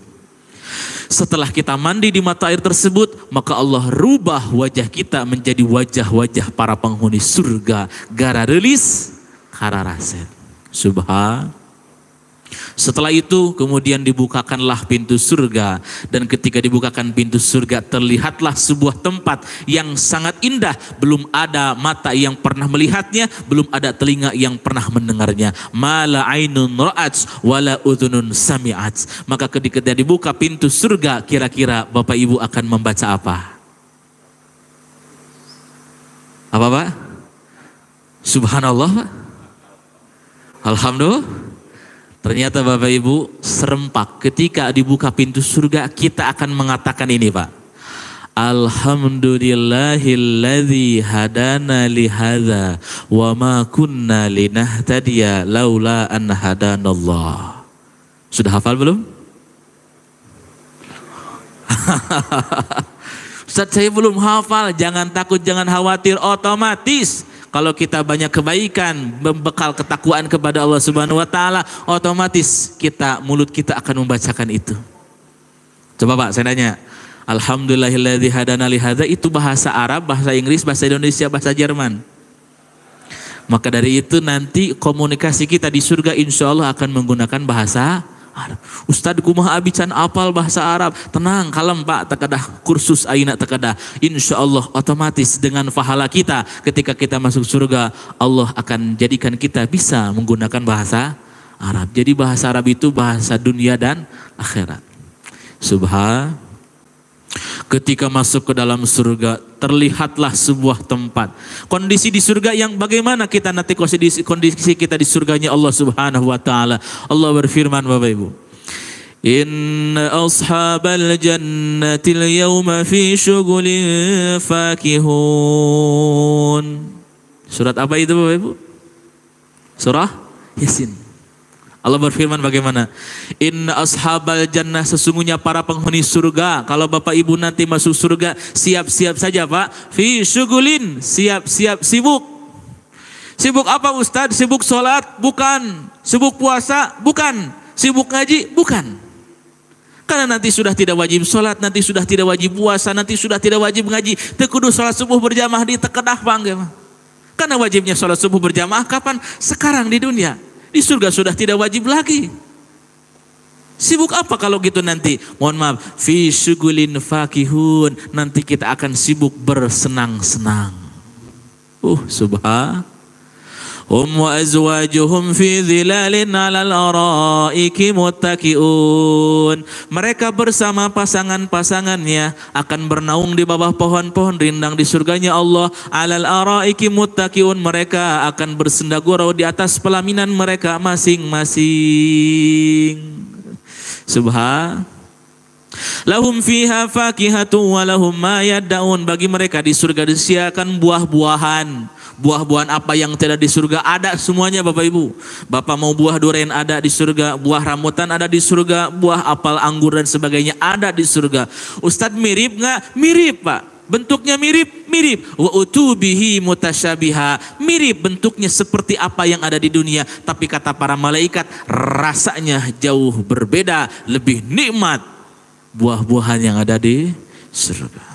Setelah kita mandi di mata air tersebut, maka Allah rubah wajah kita menjadi wajah-wajah para penghuni surga. Gara relis kararaset. Subhan. Setelah itu kemudian dibukakanlah pintu surga, dan ketika dibukakan pintu surga terlihatlah sebuah tempat yang sangat indah. Belum ada mata yang pernah melihatnya, belum ada telinga yang pernah mendengarnya. Mala ainun ra'at wala udhunun sami'at. Maka ketika dibuka pintu surga, kira-kira Bapak Ibu akan membaca apa? Apa Pak? Subhanallah Pak? Alhamdulillah. Ternyata Bapak Ibu serempak ketika dibuka pintu surga kita akan mengatakan ini Pak. Alhamdulillahilladzi hadana lihadza wa ma kunna linahtadiya laula an hadanallah. Sudah hafal belum? Ustaz saya belum hafal. Jangan takut, jangan khawatir, otomatis kalau kita banyak kebaikan, membekal ketakwaan kepada Allah Subhanahu wa taala, otomatis mulut kita akan membacakan itu. Coba Pak, saya nanya. Alhamdulillahilladzi hadana li hadza itu bahasa Arab, bahasa Inggris, bahasa Indonesia, bahasa Jerman. Maka dari itu nanti komunikasi kita di surga insya Allah akan menggunakan bahasa Arab. Ustadz kumaha abi can apal bahasa Arab. Tenang, kalem Pak, tekadah kursus aina tekadah. Insya Allah otomatis dengan pahala kita ketika kita masuk surga, Allah akan jadikan kita bisa menggunakan bahasa Arab. Jadi bahasa Arab itu bahasa dunia dan akhirat. Subhan. Ketika masuk ke dalam surga, terlihatlah sebuah tempat. Kondisi di surga yang bagaimana kita nanti kondisi kita di surganya Allah Subhanahu wa taala. Allah berfirman Bapak Ibu. Inna ashabal jannatil yawma fi syughulin fakihun. Surat apa itu Bapak Ibu? Surah Yasin. Allah berfirman bagaimana? Inna ashabal jannah, sesungguhnya para penghuni surga. Kalau Bapak Ibu nanti masuk surga, siap-siap saja Pak. Fi syughulin, siap-siap sibuk. Sibuk apa Ustadz? Sibuk sholat? Bukan. Sibuk puasa? Bukan. Sibuk ngaji? Bukan. Karena nanti sudah tidak wajib sholat, nanti sudah tidak wajib puasa, nanti sudah tidak wajib ngaji. Tekudu sholat subuh berjamaah di tekedah bang. Karena wajibnya sholat subuh berjamaah kapan? Sekarang di dunia. Di surga sudah tidak wajib lagi. Sibuk apa kalau gitu nanti? Mohon maaf, fi syugulin fakihun. Nanti kita akan sibuk bersenang-senang. Subhan. Hum wa azwajuhum fi dhilalin 'alal araiki muttaqiun. Mereka bersama pasangan-pasangannya akan bernaung di bawah pohon-pohon rindang di surganya Allah. 'Alal araiki muttaqiun. Mereka akan bersenda gurau di atas pelaminan mereka masing-masing. Subhan. Lahum fiha fakihatu wa lahum ma yad'un. Bagi mereka di surga disediakan buah-buahan. Buah-buahan apa yang tidak di surga ada semuanya Bapak Ibu. Bapak mau buah durian ada di surga, buah rambutan ada di surga, buah apel, anggur dan sebagainya ada di surga. Ustadz mirip nggak? Mirip Pak. Bentuknya mirip, mirip. Wa utubihi mutasyabiha. Mirip bentuknya seperti apa yang ada di dunia, tapi kata para malaikat rasanya jauh berbeda, lebih nikmat buah-buahan yang ada di surga.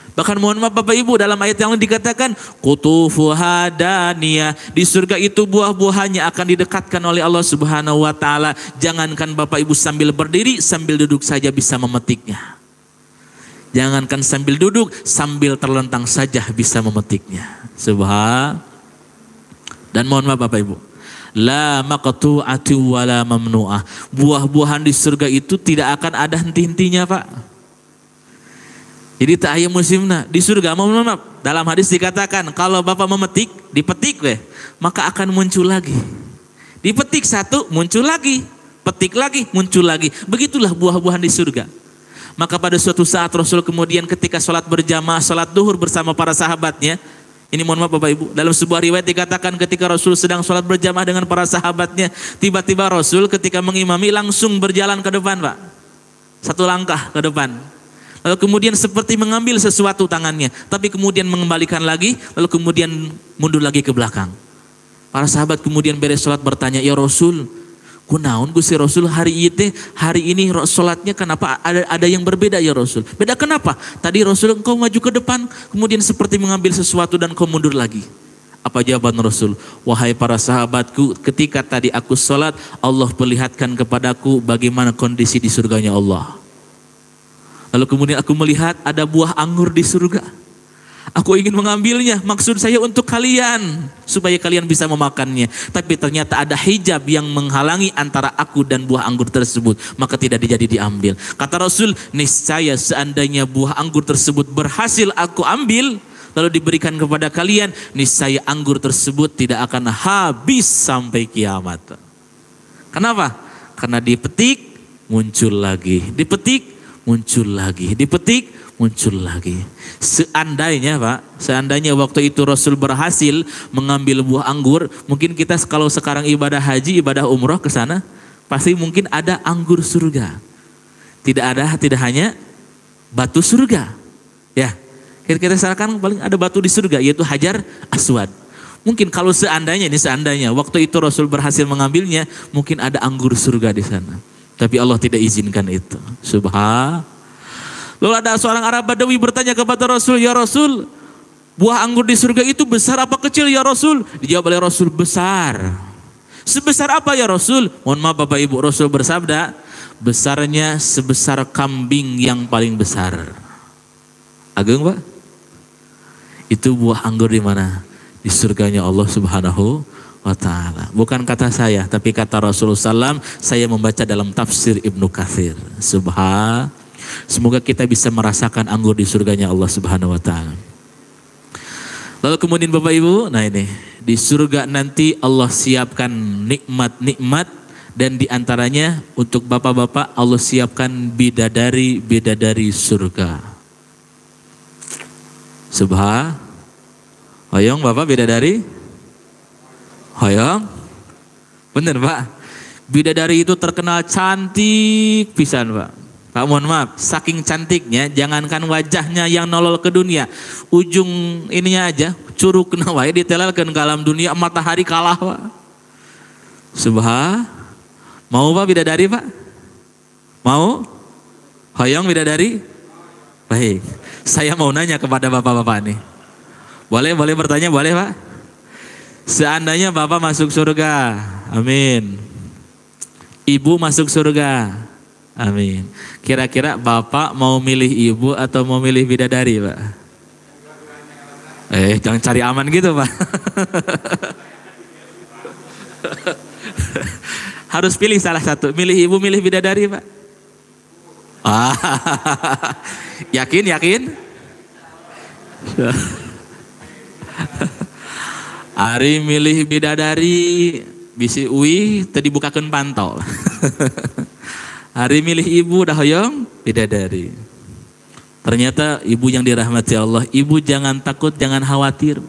Bahkan mohon maaf Bapak Ibu, dalam ayat yang lain dikatakan qutufuha daniyah. Di surga itu buah-buahannya akan didekatkan oleh Allah Subhanahu wa taala. Jangankan Bapak Ibu sambil berdiri, sambil duduk saja bisa memetiknya. Jangankan sambil duduk, sambil terlentang saja bisa memetiknya. Subhan. Dan mohon maaf Bapak Ibu, la maqtu'atu wa la mamnu'ah. Buah-buahan di surga itu tidak akan ada henti-hentinya Pak. Jadi tak ayam musimna di surga. Mohon maaf, dalam hadis dikatakan kalau Bapak memetik, dipetik maka akan muncul lagi. Dipetik satu, muncul lagi. Petik lagi, muncul lagi. Begitulah buah-buahan di surga. Maka pada suatu saat Rasul kemudian ketika sholat berjamaah, sholat duhur bersama para sahabatnya. Ini mohon maaf Bapak Ibu, dalam sebuah riwayat dikatakan ketika Rasul sedang sholat berjamaah dengan para sahabatnya, tiba-tiba Rasul ketika mengimami langsung berjalan ke depan Pak. Satu langkah ke depan. Lalu kemudian seperti mengambil sesuatu tangannya, tapi kemudian mengembalikan lagi, lalu kemudian mundur lagi ke belakang. Para sahabat kemudian beres sholat bertanya, ya Rasul, kunaon Gusti Rasul hari ini sholatnya kenapa ada yang berbeda ya Rasul? Beda kenapa? Tadi Rasul engkau maju ke depan, kemudian seperti mengambil sesuatu dan kau mundur lagi. Apa jawaban Rasul? Wahai para sahabatku, ketika tadi aku sholat, Allah perlihatkan kepadaku bagaimana kondisi di surganya Allah. Lalu kemudian aku melihat ada buah anggur di surga. Aku ingin mengambilnya, maksud saya untuk kalian, supaya kalian bisa memakannya. Tapi ternyata ada hijab yang menghalangi antara aku dan buah anggur tersebut, maka tidak jadi diambil. Kata Rasul, niscaya seandainya buah anggur tersebut berhasil aku ambil, lalu diberikan kepada kalian, niscaya anggur tersebut tidak akan habis sampai kiamat. Kenapa? Karena dipetik, muncul lagi. Dipetik, muncul lagi, dipetik, muncul lagi. Seandainya Pak, seandainya waktu itu Rasul berhasil mengambil buah anggur, mungkin kita kalau sekarang ibadah haji, ibadah umroh ke sana, pasti mungkin ada anggur surga. Tidak hanya batu surga. Ya, kita sekarang paling ada batu di surga, yaitu Hajar Aswad. Mungkin kalau seandainya waktu itu Rasul berhasil mengambilnya, mungkin ada anggur surga di sana. Tapi Allah tidak izinkan itu. Subhan. Lalu ada seorang Arab Badawi bertanya kepada Rasul, ya Rasul, buah anggur di surga itu besar apa kecil ya Rasul? Dijawab oleh Rasul, besar. Sebesar apa ya Rasul? Mohon maaf Bapak Ibu, Rasul bersabda, besarnya sebesar kambing yang paling besar. Ageng Pak? Itu buah anggur di mana? Di surganya Allah Subhanahu wa ta'ala. Bukan kata saya, tapi kata Rasulullah SAW. Saya membaca dalam tafsir Ibnu Katsir. Subhan. Semoga kita bisa merasakan anggur di surganya Allah Subhanahu wa ta'ala. Lalu kemudian Bapak Ibu, nah ini di surga nanti Allah siapkan nikmat-nikmat, dan diantaranya untuk bapak-bapak Allah siapkan bidadari surga. Subhan. Hoyong Bapak bidadari? Hoyong? Bener Pak. Bidadari itu terkenal cantik pisan Pak. Pak mohon maaf, saking cantiknya, jangankan wajahnya yang nolol ke dunia, ujung ininya aja, curug nawai ditelalkan ke alam dunia, matahari kalah Pak. Subhan. Mau Pak bidadari Pak? Mau? Hoyong bidadari? Baik. Saya mau nanya kepada bapak-bapak nih. Boleh bertanya, boleh Pak? Seandainya Bapak masuk surga, amin. Ibu masuk surga, Amin. Kira-kira Bapak mau milih ibu atau mau milih bidadari, Pak? Jangan cari aman gitu, Pak. Harus pilih salah satu. Milih ibu, milih bidadari, Pak. Yakin? Ari milih bidadari, bisi uwi tadi bukakan pantau. Hari milih ibu dah hoyong bidadari. Ternyata ibu yang dirahmati Allah, ibu jangan takut, jangan khawatir.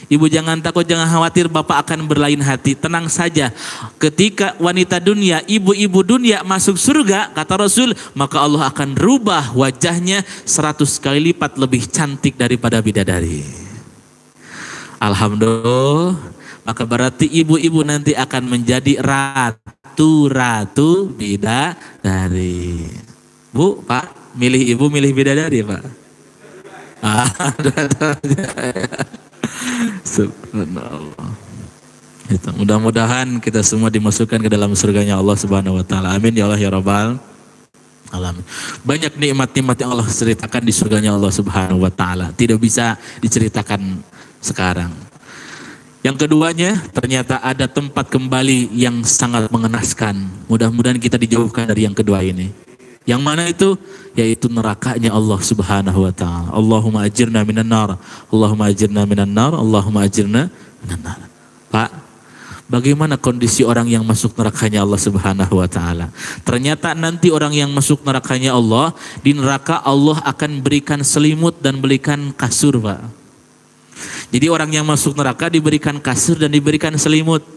Ibu jangan takut, jangan khawatir, Bapak akan berlain hati. Tenang saja, ketika wanita dunia, ibu-ibu dunia masuk surga, kata Rasul, maka Allah akan rubah wajahnya 100 kali lipat lebih cantik daripada bidadari. Alhamdulillah, maka berarti ibu-ibu nanti akan menjadi ratu bidadari. Bu, Pak, milih ibu, milih bidadari, Pak. Subhanallah. Mudah-mudahan kita semua dimasukkan ke dalam surganya Allah Subhanahu wa taala. Amin ya Allah ya Rabbal alamin. Banyak nikmat-nikmat yang Allah ceritakan di surganya Allah Subhanahu wa taala, tidak bisa diceritakan sekarang. Yang keduanya, ternyata ada tempat kembali yang sangat mengenaskan. Mudah-mudahan kita dijauhkan dari yang kedua ini. Yang mana itu? Yaitu nerakanya Allah Subhanahu wa taala. Allahumma ajirna minan nar. Allahumma ajirna minan nar. Allahumma ajirna minan nar. Pak, bagaimana kondisi orang yang masuk nerakanya Allah Subhanahu wa taala? Ternyata nanti orang yang masuk nerakanya Allah, di neraka Allah akan berikan selimut dan berikan kasur, Pak. Jadi orang yang masuk neraka diberikan kasur dan diberikan selimut.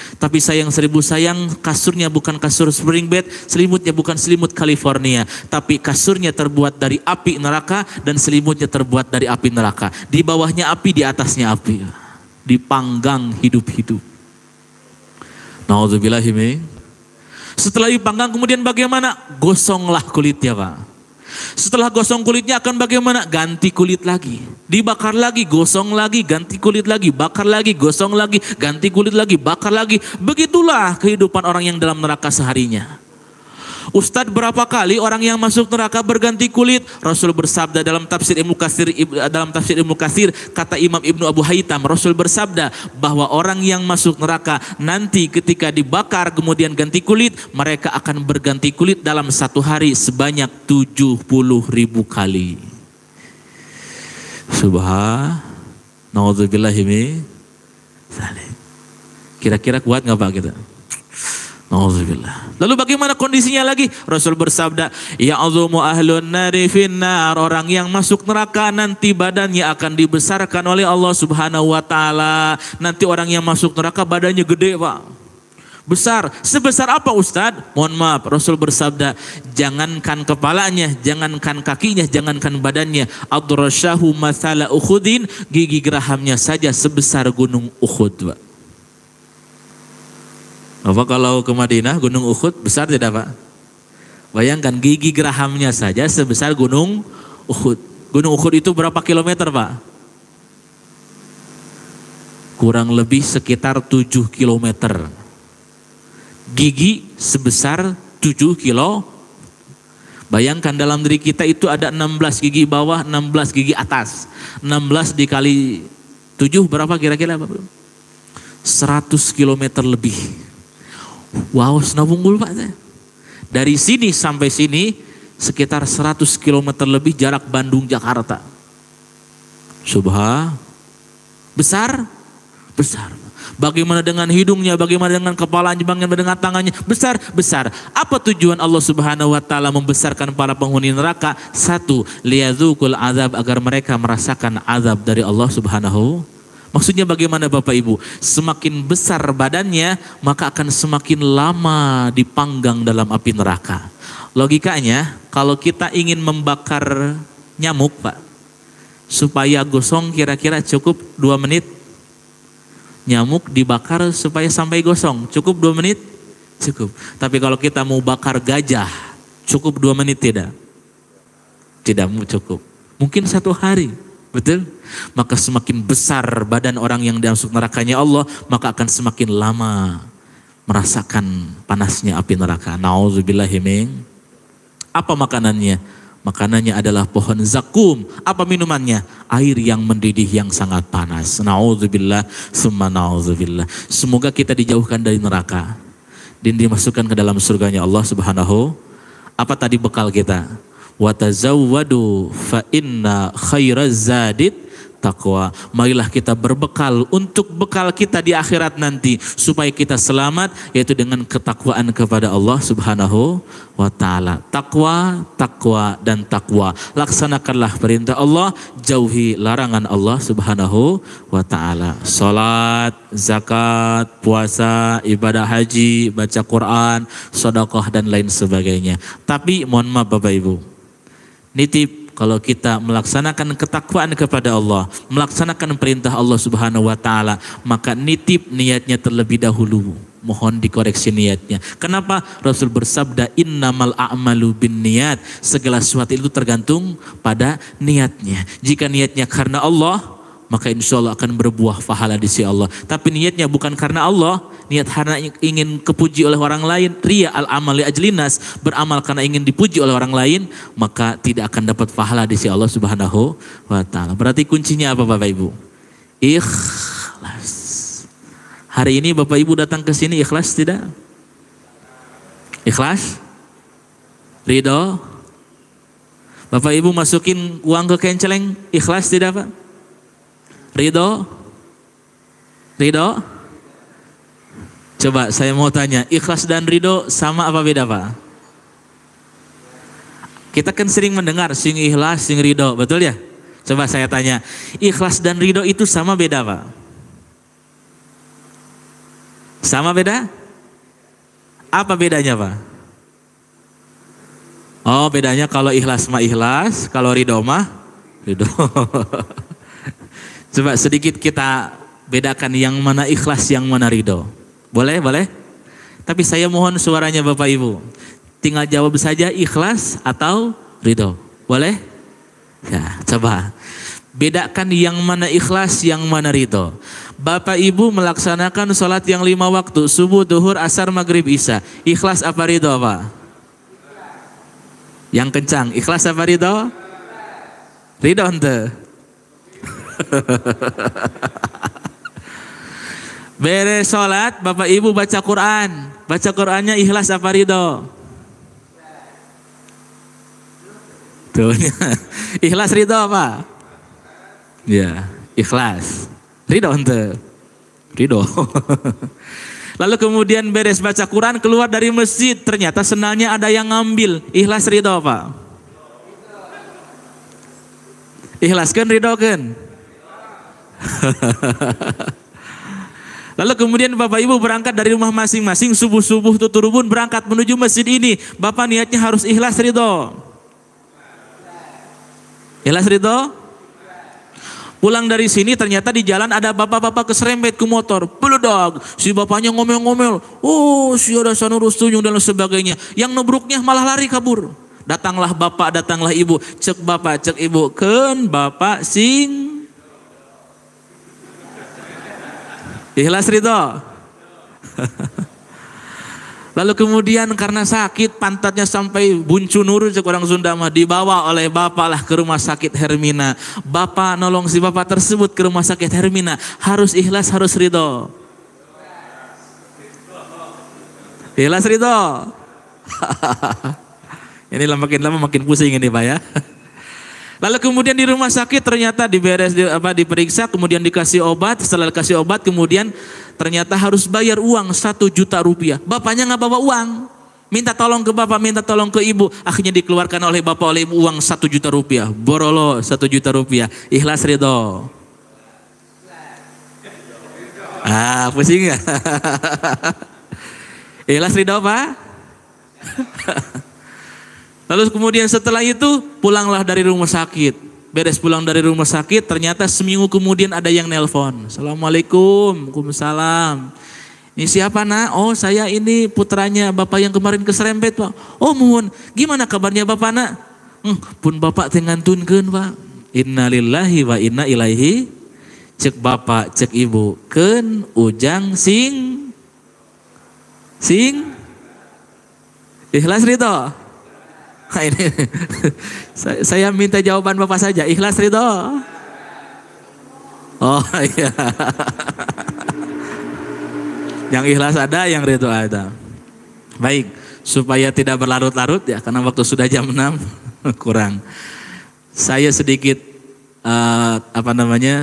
Tapi sayang seribu sayang, kasurnya bukan kasur spring bed, selimutnya bukan selimut California, tapi kasurnya terbuat dari api neraka dan selimutnya terbuat dari api neraka. Di bawahnya api, di atasnya api. Dipanggang hidup-hidup. Nauzubillahi. Setelah dipanggang kemudian bagaimana? Gosonglah kulitnya, Pak. Setelah gosong kulitnya akan bagaimana? Ganti kulit lagi. Dibakar lagi, gosong lagi, ganti kulit lagi, bakar lagi, gosong lagi, ganti kulit lagi, bakar lagi. Begitulah kehidupan orang yang dalam neraka seharinya. Ustadz, berapa kali orang yang masuk neraka berganti kulit? Rasul bersabda dalam tafsir Ibnu Katsir, kata Imam Ibnu Abu Haytham, Rasul bersabda bahwa orang yang masuk neraka nanti ketika dibakar kemudian ganti kulit, mereka akan berganti kulit dalam satu hari sebanyak 70.000 kali. Subhanallah. Kira-kira kuat nggak Pak kita? Alhamdulillah. Lalu bagaimana kondisinya lagi? Rasul bersabda, ya azumu ahlun nari finnar, orang yang masuk neraka nanti badannya akan dibesarkan oleh Allah Subhanahu wa taala. Nanti orang yang masuk neraka badannya gede, Pak. Besar. Sebesar apa, Ustadz? Mohon maaf, Rasul bersabda, jangankan kepalanya, jangankan kakinya, jangankan badannya. Adrasyahu mathala Uhudin, gigi gerahamnya saja sebesar gunung Uhud, Pak. Apa kalau ke Madinah, gunung Uhud besar tidak, Pak? Bayangkan gigi gerahamnya saja sebesar gunung Uhud. Gunung Uhud itu berapa kilometer, Pak? Kurang lebih sekitar 7 kilometer. Gigi sebesar 7 kilo. Bayangkan dalam diri kita itu ada 16 gigi bawah, 16 gigi atas. 16 dikali 7 berapa kira-kira, Pak? 100 kilometer lebih. Wow, senabunggul, Pak. Dari sini sampai sini sekitar 100 km lebih jarak Bandung Jakarta. Besar? Besar. Bagaimana dengan hidungnya, bagaimana dengan kepalanya, bagaimana dengan tangannya? Besar? Besar. Apa tujuan Allah Subhanahu wa taala membesarkan para penghuni neraka? Satu, liyadzukul azab, agar mereka merasakan azab dari Allah Subhanahu. Maksudnya bagaimana Bapak Ibu? Semakin besar badannya, maka akan semakin lama dipanggang dalam api neraka. Logikanya, kalau kita ingin membakar nyamuk, Pak, supaya gosong kira-kira cukup 2 menit. Nyamuk dibakar supaya sampai gosong, cukup 2 menit? Cukup. Tapi kalau kita mau bakar gajah, cukup 2 menit tidak? Tidak cukup. Mungkin 1 hari. Betul? Maka semakin besar badan orang yang masuk nerakanya Allah, maka akan semakin lama merasakan panasnya api neraka. Nauzubillahi min Apa makanannya? Makanannya adalah pohon zakum. Apa minumannya? Air yang mendidih yang sangat panas. Na'udzubillah, summa na'udzubillah. Semoga kita dijauhkan dari neraka dan dimasukkan ke dalam surganya Allah Subhanahu. Apa tadi bekal kita? Wa tazawwadu fa inna khairaz zadid taqwa. Marilah kita berbekal untuk bekal kita di akhirat nanti supaya kita selamat, yaitu dengan ketakwaan kepada Allah Subhanahu wa taala. Takwa, takwa dan takwa. Laksanakanlah perintah Allah, jauhi larangan Allah Subhanahu wa taala. Salat, zakat, puasa, ibadah haji, baca Quran, sedekah dan lain sebagainya. Tapi mohon maaf Bapak Ibu, nitip, kalau kita melaksanakan ketakwaan kepada Allah, melaksanakan perintah Allah Subhanahu wa taala, maka nitip niatnya terlebih dahulu. Mohon dikoreksi niatnya. Kenapa? Rasul bersabda, innamal a'malu binniyat. Segala sesuatu itu tergantung pada niatnya. Jika niatnya karena Allah, maka insya Allah akan berbuah pahala di sisi Allah. Tapi niatnya bukan karena Allah, niat karena ingin kepuji oleh orang lain, riya al-amali ajlinas, beramal karena ingin dipuji oleh orang lain, maka tidak akan dapat pahala di sisi Allah Subhanahu wa taala. Berarti kuncinya apa Bapak Ibu? Ikhlas. Hari ini Bapak Ibu datang ke sini ikhlas tidak? Ikhlas? Ridho? Bapak Ibu masukin uang ke kenceleng, ikhlas tidak Pak? Ridho? Ridho? Coba saya mau tanya, ikhlas dan ridho sama apa beda Pak? Kita kan sering mendengar sing ikhlas, sing ridho, betul ya? Coba saya tanya, ikhlas dan ridho itu sama beda Pak? Sama beda? Apa bedanya Pak? Oh bedanya kalau ikhlas mah ikhlas, kalau ridho mah ridho. Coba sedikit kita bedakan yang mana ikhlas, yang mana ridho. Boleh? Boleh? Tapi saya mohon suaranya Bapak Ibu. Tinggal jawab saja ikhlas atau ridho. Boleh? Ya, coba. Bedakan yang mana ikhlas, yang mana ridho. Bapak Ibu melaksanakan sholat yang 5 waktu. Subuh, duhur, asar, maghrib, isya. Ikhlas apa ridho Pak? Yang kencang. Ikhlas apa ridho? Ridho ente. Beres sholat, Bapak Ibu baca Quran. Baca Qurannya ikhlas apa ridho? Tuh, ikhlas ridho apa? Ya, ikhlas. Ridho ente. Ridho. Lalu kemudian beres baca Quran, keluar dari masjid, ternyata sendalnya ada yang ngambil. Ikhlas ridho apa? Ikhlas kan, ridho kan? Lalu kemudian Bapak Ibu berangkat dari rumah masing-masing, subuh-subuh tuturubun berangkat menuju masjid ini. Bapak niatnya harus ikhlas ridho. Ikhlas ridho? Pulang dari sini ternyata di jalan ada bapak-bapak keserempet ke motor. Beledak, si bapaknya ngomel-ngomel. Oh si ada sanurus tunjung dan sebagainya. Yang nubruknya malah lari kabur. Datanglah bapak, datanglah ibu. Cek bapak, cek ibu. Ken bapak sing ikhlas ridho. Lalu kemudian karena sakit pantatnya sampai buncunur, cek orang Sunda mah, dibawa oleh bapak lah ke rumah sakit Hermina. Bapak nolong si bapak tersebut ke rumah sakit Hermina. Harus ikhlas, harus ridho. Ikhlas ridho. Ini makin lama makin pusing ini Pak ya. Lalu kemudian di rumah sakit ternyata diperiksa, kemudian dikasih obat. Setelah dikasih obat kemudian ternyata harus bayar uang 1 juta rupiah. Bapaknya nggak bawa uang, minta tolong ke bapak, minta tolong ke ibu. Akhirnya dikeluarkan oleh bapak, oleh ibu uang 1 juta rupiah. Borolo 1 juta rupiah. Ikhlas ridho. Pusing ya? Ikhlas ridho Pak? Lalu kemudian setelah itu pulanglah dari rumah sakit. Beres pulang dari rumah sakit ternyata seminggu kemudian ada yang nelpon. Assalamualaikum. Waalaikumsalam. Ini siapa nak? Oh saya ini putranya bapak yang kemarin keserempet Pak. Oh mohon, gimana kabarnya bapak nak? Pun bapak tengantunkeun Pak. Innalillahi wa inna ilaihi. Cek bapak, cek ibu. Ken ujang sing ikhlas ridho. Nah, ini saya minta jawaban Bapak saja. Ikhlas ridho? Oh iya. Yang ikhlas ada, yang ridho ada. Baik, supaya tidak berlarut-larut ya, karena waktu sudah jam 6 kurang. Saya sedikit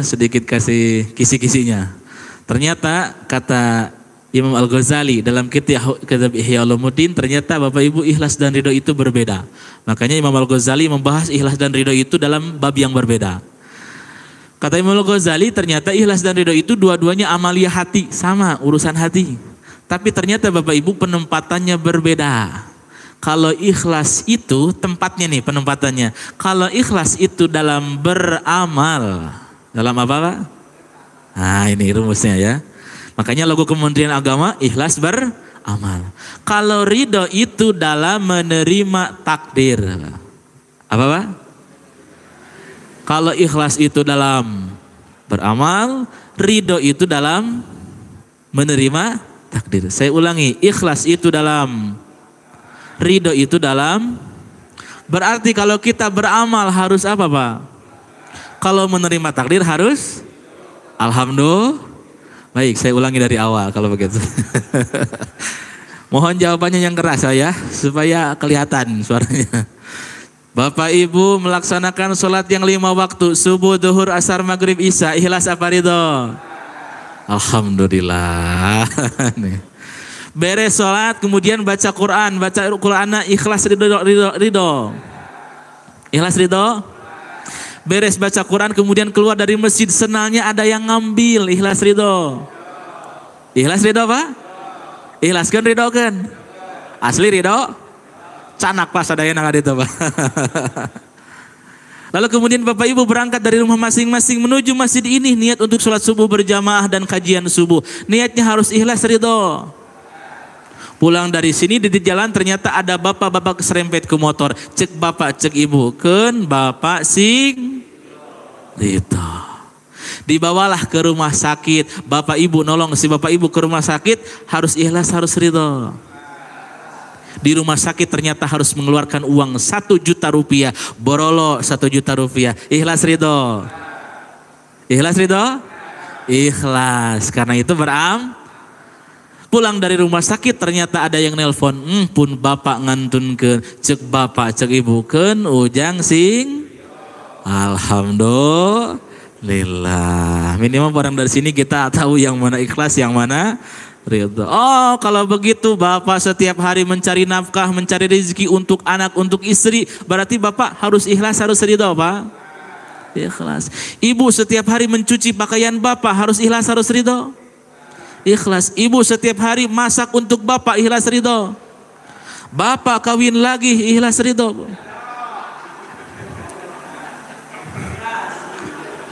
sedikit kasih kisi-kisinya. Ternyata kata Imam Al-Ghazali dalam kitab Ihya Ulumuddin, ternyata Bapak Ibu ikhlas dan ridho itu berbeda. Makanya Imam Al-Ghazali membahas ikhlas dan ridho itu dalam bab yang berbeda. Kata Imam Al-Ghazali, ternyata ikhlas dan ridho itu dua-duanya amalia hati, sama urusan hati. Tapi ternyata Bapak Ibu penempatannya berbeda. Kalau ikhlas itu tempatnya nih penempatannya. Kalau ikhlas itu dalam beramal, dalam apa Pak? Nah ini rumusnya ya. Makanya logo Kementerian Agama ikhlas beramal. Kalau ridho itu dalam menerima takdir. Apa Pak? Kalau ikhlas itu dalam beramal, ridho itu dalam menerima takdir. Saya ulangi, ikhlas itu dalam, ridho itu dalam. Berarti kalau kita beramal harus apa Pak? Kalau menerima takdir harus alhamdulillah. Baik, saya ulangi dari awal kalau begitu. Mohon jawabannya yang keras ya, supaya kelihatan suaranya. Bapak Ibu melaksanakan sholat yang 5 waktu, subuh, duhur, asar, maghrib, isya, ikhlas apa ridho? Alhamdulillah. Beres sholat kemudian baca Quran ikhlas ridho. Ikhlas ridho. Beres baca Quran kemudian keluar dari masjid, senalnya ada yang ngambil, ikhlas ridho. Ikhlas ridho Pak? Ikhlas kan ridho kan? Asli ridho? Canak pas ada yang ada itu Pak. Lalu kemudian Bapak Ibu berangkat dari rumah masing-masing menuju masjid ini, niat untuk sholat subuh berjamaah dan kajian subuh. Niatnya harus ikhlas ridho. Pulang dari sini di jalan ternyata ada bapak-bapak keserempet ke motor. Cek bapak, cek ibu, kan bapak sing ridho. Dibawalah ke rumah sakit. Bapak ibu nolong si bapak ibu ke rumah sakit, harus ikhlas, harus ridho. Di rumah sakit ternyata harus mengeluarkan uang 1 juta rupiah. Borolo 1 juta rupiah. Ikhlas ridho. Ikhlas ridho? Ikhlas. Karena itu pulang dari rumah sakit ternyata ada yang nelpon, pun bapak ngantunkeun, cek bapak cek ibu keun ujang sing alhamdulillah. Minimal orang dari sini kita tahu yang mana ikhlas, yang mana ridho. Oh kalau begitu bapak setiap hari mencari nafkah, mencari rezeki untuk anak, untuk istri, berarti bapak harus ikhlas, harus ridho Pak. Ikhlas. Ibu setiap hari mencuci pakaian bapak, harus ikhlas, harus ridho. Ikhlas. Ibu setiap hari masak untuk bapak, ikhlas ridho. Bapak kawin lagi, ikhlas ridho.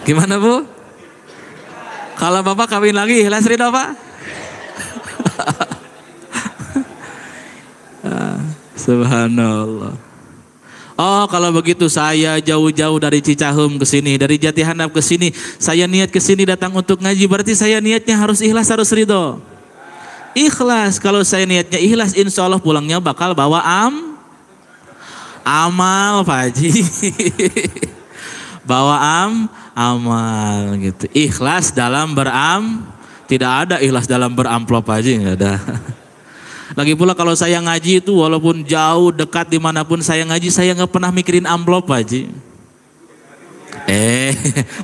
Gimana Bu? Kalau bapak kawin lagi, ikhlas ridho Pak? Subhanallah. Oh kalau begitu saya jauh-jauh dari Cicahem ke sini, dari Jati Handap ke sini, saya niat ke sini datang untuk ngaji, berarti saya niatnya harus ikhlas, harus ridho. Ikhlas, kalau saya niatnya ikhlas, insya Allah pulangnya bakal bawa amal Pak Haji. Bawa amal gitu. Ikhlas dalam tidak ada ikhlas dalam beramplop Pak Haji, nggak ada. Lagi pula kalau saya ngaji itu walaupun jauh dekat dimanapun saya ngaji, saya nggak pernah mikirin amplop Pak Haji.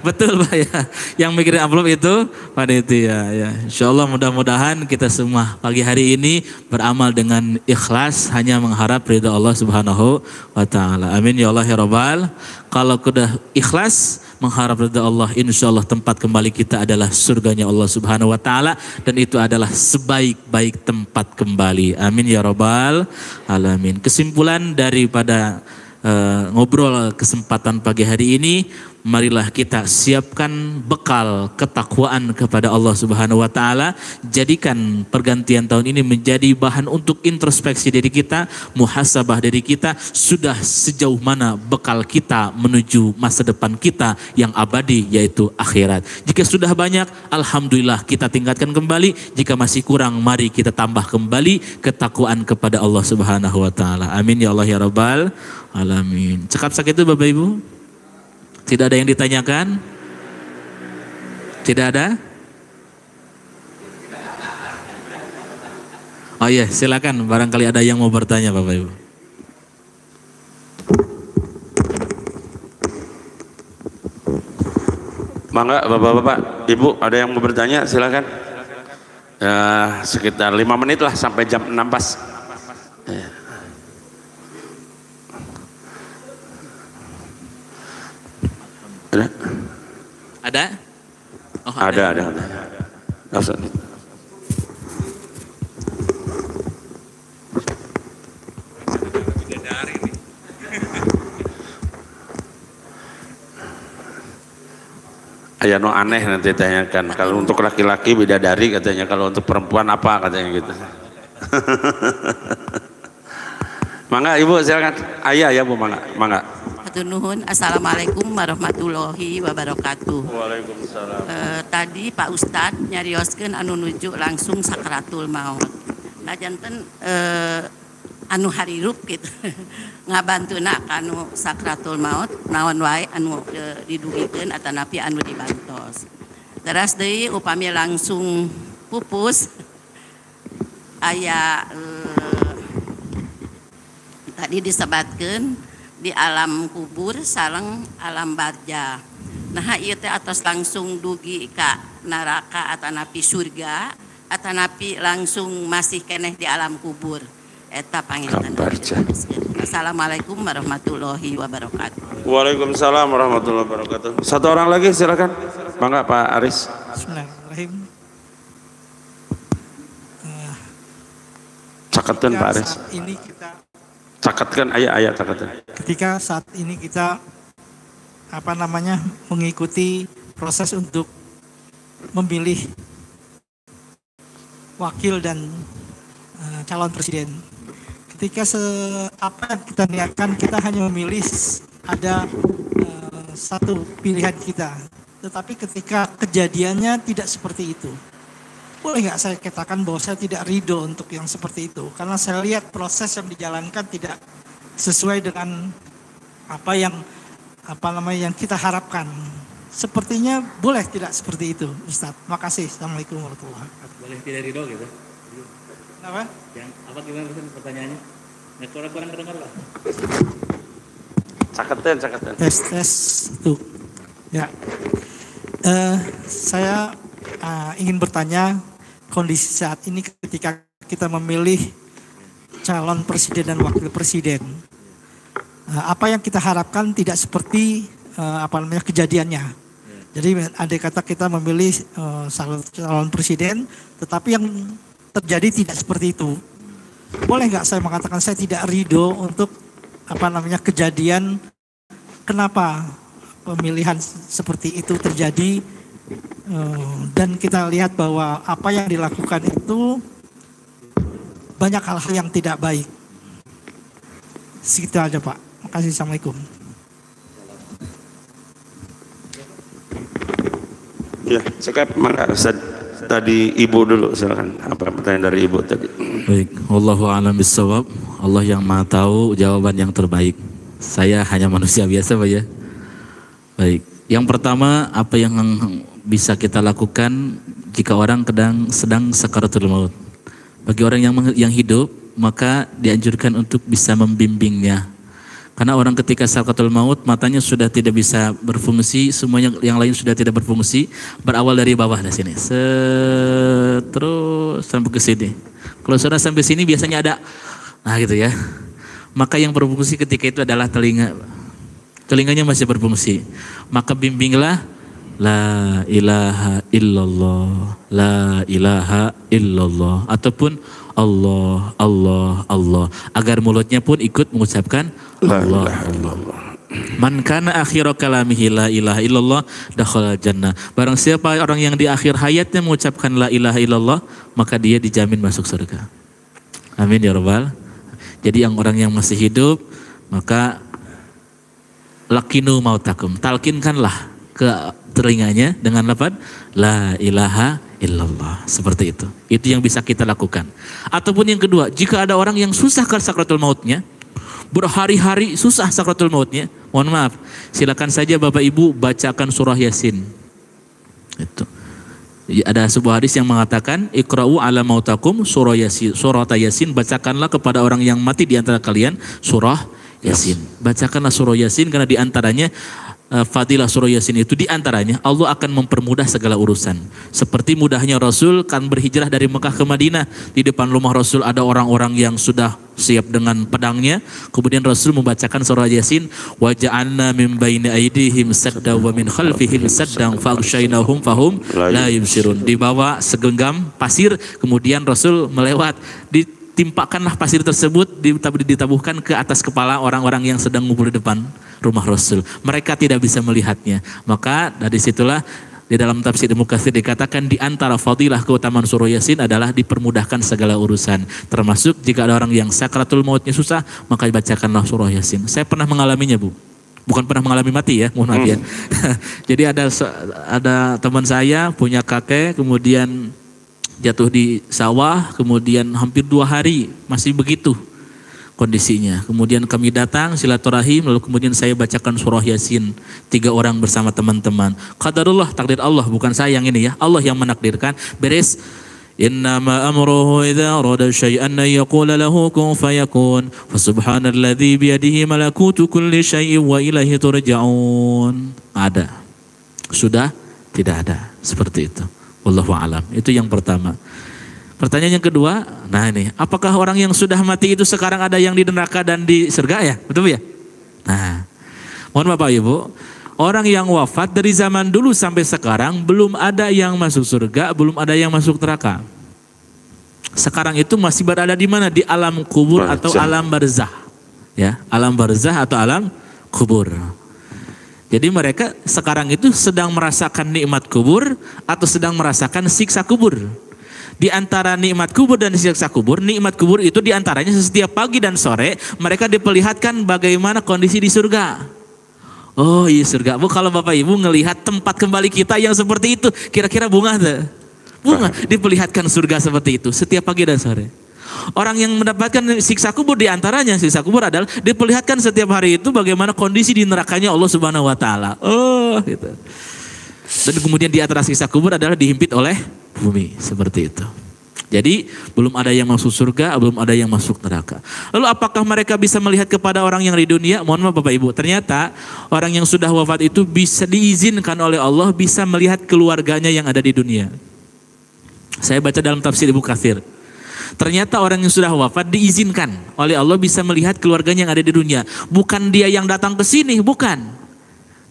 Betul Pak ya. Yang mikirin amplop itu panitia ya. Insya Allah mudah-mudahan kita semua pagi hari ini beramal dengan ikhlas, hanya mengharap ridha Allah Subhanahu wa taala. Amin ya Allah ya Rabbal. Kalau sudah ikhlas mengharap ridha Allah, insya Allah tempat kembali kita adalah surganya Allah Subhanahu wa taala, dan itu adalah sebaik-baik tempat kembali. Amin ya Rabbal alamin. Kesimpulan daripada ngobrol kesempatan pagi hari ini, marilah kita siapkan bekal ketakwaan kepada Allah Subhanahu wa taala. Jadikan pergantian tahun ini menjadi bahan untuk introspeksi diri kita, muhasabah diri kita, sudah sejauh mana bekal kita menuju masa depan kita yang abadi, yaitu akhirat. Jika sudah banyak, alhamdulillah kita tingkatkan kembali. Jika masih kurang, mari kita tambah kembali ketakwaan kepada Allah Subhanahu wa taala. Amin ya Allah ya Rabbal alamin. Cekap sakit itu Bapak Ibu? Tidak ada yang ditanyakan? Tidak ada? Oh iya, silakan. Barangkali ada yang mau bertanya Bapak Ibu. Mangga Bapak-bapak, Ibu ada yang mau bertanya silakan. Sekitar 5 menit lah sampai jam 6 pas. Ada? Ada? Oh, ada. Langsung. Aya no aneh nanti tanyakan. Kalau untuk laki-laki bidadari katanya, kalau untuk perempuan apa katanya gitu. Mangga Ibu silakan. Ayah ya Bu, mangga. Hatur nuhun. Assalamualaikum warahmatullahi wabarakatuh. Waalaikumsalam. Tadi Pak Ustadz nyarioskeun anu nuju langsung sakaratul maut. Nah janten anu harirup gitu. Ngabantuna anu sakratul maut naon wae anu didugikeun atanapi anu dibantos. Teras deui upami langsung pupus aya tadi disebatkeun di alam kubur sareng alam barja. Nah ieu teh atos langsung dugi ka neraka atanapi surga atanapi langsung masih keneh di alam kubur. Eta panginten. Assalamualaikum warahmatullahi wabarakatuh. Waalaikumsalam warahmatullahi wabarakatuh. Satu orang lagi silakan. Mangga Pak Aris. Bismillahirrahmanirrahim. Caketkeun Pak Aris. Saat ini kita Caketkeun aya caketkeun. ketika saat ini kita mengikuti proses untuk memilih wakil dan calon presiden. Ketika apa yang kita niatkan, kita hanya memilih ada satu pilihan kita. Tetapi ketika kejadiannya tidak seperti itu, boleh nggak saya katakan bahwa saya tidak ridho untuk yang seperti itu? Karena saya lihat proses yang dijalankan tidak sesuai dengan apa yang kita harapkan. Sepertinya boleh tidak seperti itu, Ustadz. Makasih. Assalamualaikum warahmatullahi wabarakatuh. Boleh tidak ridho gitu? Kenapa? Yang apa gimana pertanyaannya? Ya, kurang kedengar lah. Caketkeun. Tes tuh. Ya. Saya ingin bertanya kondisi saat ini ketika kita memilih calon presiden dan wakil presiden. Apa yang kita harapkan tidak seperti kejadiannya. Jadi andai kata kita memilih calon presiden, tetapi yang terjadi tidak seperti itu. Boleh nggak saya mengatakan saya tidak ridho untuk kejadian kenapa pemilihan seperti itu terjadi, dan kita lihat bahwa apa yang dilakukan itu banyak hal-hal yang tidak baik. Segitu aja Pak. Makasih. Assalamualaikum. Ya, cekap mangga Ustaz. Tadi Ibu dulu silakan. Apa pertanyaan dari Ibu tadi? Baik, wallahu a'lam bishawab. Allah yang Maha tahu jawaban yang terbaik. Saya hanya manusia biasa Pak ya. Baik, yang pertama apa yang bisa kita lakukan jika orang sedang sakaratul maut? Bagi orang yang hidup, maka dianjurkan untuk bisa membimbingnya. Karena orang ketika sakaratul maut matanya sudah tidak bisa berfungsi, semuanya yang lain sudah tidak berfungsi. Berawal dari bawah dari sini, terus sampai ke sini. Kalau sudah sampai sini biasanya ada, nah gitu ya. Maka yang berfungsi ketika itu adalah telinga. Telinganya masih berfungsi. Maka bimbinglah, la ilaha illallah, la ilaha illallah, ataupun Allah, Allah, Allah, agar mulutnya pun ikut mengucapkan Allah, Allah. Man kana akhiru kalamihi la ilaha illallah dakhala jannah. Barang siapa orang yang di akhir hayatnya mengucapkan la ilaha illallah, maka dia dijamin masuk surga. Amin ya rabbal. Jadi orang yang masih hidup, maka lakinu mautakum, talkinkanlah ke telinganya dengan lafaz la ilaha illallah, seperti itu. Itu yang bisa kita lakukan. Ataupun yang kedua, jika ada orang yang susah ke sakratul mautnya, berhari-hari susah sakratul mautnya. Mohon maaf, silakan saja Bapak Ibu bacakan surah Yasin. Itu. Ada sebuah hadis yang mengatakan Iqra'u ala mautakum surah Yasin, surah Yasin, bacakanlah kepada orang yang mati di antara kalian surah Yasin. Bacakanlah surah Yasin karena di antaranya fadilah surah Yasin itu di antaranya Allah akan mempermudah segala urusan. Seperti mudahnya Rasul kan berhijrah dari Mekah ke Madinah. Di depan rumah Rasul ada orang-orang yang sudah siap dengan pedangnya. Kemudian Rasul membacakan surah Yasin, wa ja'alna min baini aydihim sadda wa min khalfihim saddan faghshaynahum fahum la yubsirun. Dibawa segenggam pasir, kemudian Rasul melewat, ditimpakanlah pasir tersebut, ditabuhkan ke atas kepala orang-orang yang sedang ngumpul di depan rumah Rasul. Mereka tidak bisa melihatnya. Maka dari situlah di dalam tafsir Ibnu Katsir dikatakan di antara fadilah keutamaan surah Yasin adalah dipermudahkan segala urusan. Termasuk jika ada orang yang sakratul mautnya susah, maka bacakanlah surah Yasin. Saya pernah mengalaminya, Bu. Bukan pernah mengalami mati ya, mohon maaf ya. Jadi ada teman saya punya kakek, kemudian jatuh di sawah, kemudian hampir 2 hari masih begitu kondisinya. Kemudian kami datang silaturahim, lalu kemudian saya bacakan surah Yasin 3 orang bersama teman-teman. Qadarullah, takdir Allah, bukan saya yang ini ya, Allah yang menakdirkan. Beres. Innama amruhu idza arada syai'an an yaqula lahu kun fayakun. Fasubhanalladzi biyadihi malakutu kulli syai'in wa ilaihi turja'un. Ada. Sudah tidak ada. Seperti itu. Wallahu a'lam. Itu yang pertama. Pertanyaan yang kedua, nah ini, apakah orang yang sudah mati itu sekarang ada yang di neraka dan di surga ya? Betul ya? Nah, mohon Bapak Ibu, orang yang wafat dari zaman dulu sampai sekarang belum ada yang masuk surga, belum ada yang masuk neraka. Sekarang itu masih berada di mana? Di alam kubur atau alam barzah. Ya, alam barzah atau alam kubur. Jadi mereka sekarang itu sedang merasakan nikmat kubur atau sedang merasakan siksa kubur. Di antara nikmat kubur dan siksa kubur, nikmat kubur itu diantaranya setiap pagi dan sore mereka diperlihatkan bagaimana kondisi di surga. Oh iya surga, Bu, kalau Bapak Ibu ngelihat tempat kembali kita yang seperti itu, kira-kira bunga tuh? Bunga, diperlihatkan surga seperti itu setiap pagi dan sore. Orang yang mendapatkan siksa kubur diantaranya siksa kubur adalah diperlihatkan setiap hari itu bagaimana kondisi di nerakanya Allah Subhanahu Wa Taala. Oh gitu. Dan kemudian di atas siksa kubur adalah dihimpit oleh bumi, seperti itu. Jadi belum ada yang masuk surga, belum ada yang masuk neraka. Lalu apakah mereka bisa melihat kepada orang yang di dunia? Mohon maaf Bapak Ibu, ternyata orang yang sudah wafat itu bisa diizinkan oleh Allah bisa melihat keluarganya yang ada di dunia. Saya baca dalam tafsir Ibnu Katsir. Ternyata orang yang sudah wafat diizinkan oleh Allah bisa melihat keluarganya yang ada di dunia. Bukan dia yang datang ke sini, bukan.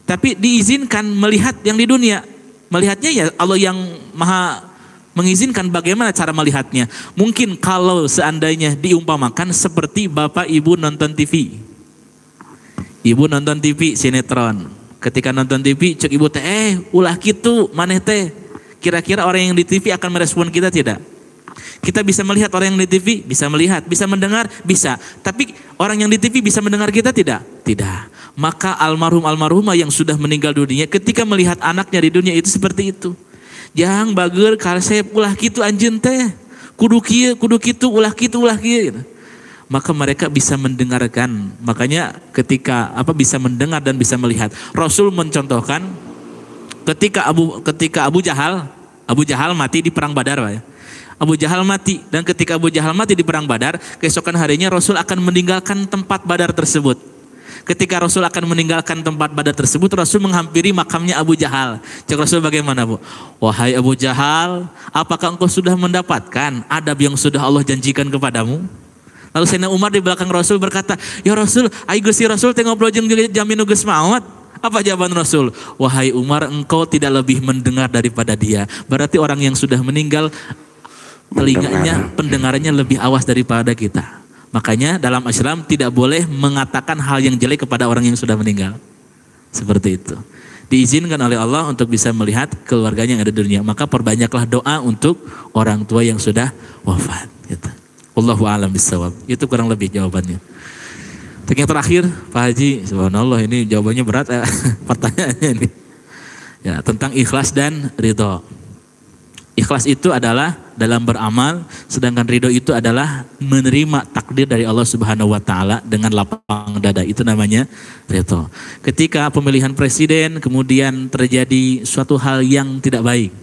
Tapi diizinkan melihat yang di dunia. Melihatnya ya Allah yang maha mengizinkan bagaimana cara melihatnya. Mungkin kalau seandainya diumpamakan seperti Bapak Ibu nonton TV. Ibu nonton TV sinetron. Ketika nonton TV cek ibu teh, ulah gitu maneh teh. Kira-kira orang yang di TV akan merespon kita tidak? Kita bisa melihat orang yang di TV, bisa melihat, bisa mendengar, bisa. Tapi orang yang di TV bisa mendengar kita tidak? Tidak. Maka almarhumah yang sudah meninggal dunia ketika melihat anaknya di dunia itu seperti itu. Jang bager kalsep ulah kitu anjeun teh. Kudu kieu, kudu kitu, ulah kitu, ulah kieu gitu. Maka mereka bisa mendengarkan. Makanya ketika bisa mendengar dan bisa melihat. Rasul mencontohkan ketika Abu Jahal mati di perang Badar, Pak ya. Abu Jahal mati, dan ketika Abu Jahal mati di perang Badar, keesokan harinya Rasul akan meninggalkan tempat Badar tersebut. Ketika Rasul akan meninggalkan tempat Badar tersebut, Rasul menghampiri makamnya Abu Jahal. Cek Rasul bagaimana, Bu? Wahai Abu Jahal, apakah engkau sudah mendapatkan adab yang sudah Allah janjikan kepadamu? Lalu Sayyidina Umar di belakang Rasul berkata, ya Rasul, ai Gusti Rasul teh ngobrol jeung jamin geus maot. Apa jawaban Rasul? Wahai Umar, engkau tidak lebih mendengar daripada dia. Berarti orang yang sudah meninggal telinganya, pendengarannya lebih awas daripada kita. Makanya dalam Islam tidak boleh mengatakan hal yang jelek kepada orang yang sudah meninggal. Seperti itu. Diizinkan oleh Allah untuk bisa melihat keluarganya yang ada di dunia. Maka perbanyaklah doa untuk orang tua yang sudah wafat. Gitu. Wallahu a'lam bishawab. Itu kurang lebih jawabannya. Yang terakhir, Pak Haji, subhanallah ini jawabannya berat ya. Pertanyaannya ini. Ya, tentang ikhlas dan ridho. Ikhlas itu adalah dalam beramal, sedangkan ridho itu adalah menerima takdir dari Allah Subhanahu wa taala dengan lapang dada. Itu namanya ridho. Ketika pemilihan presiden kemudian terjadi suatu hal yang tidak baik,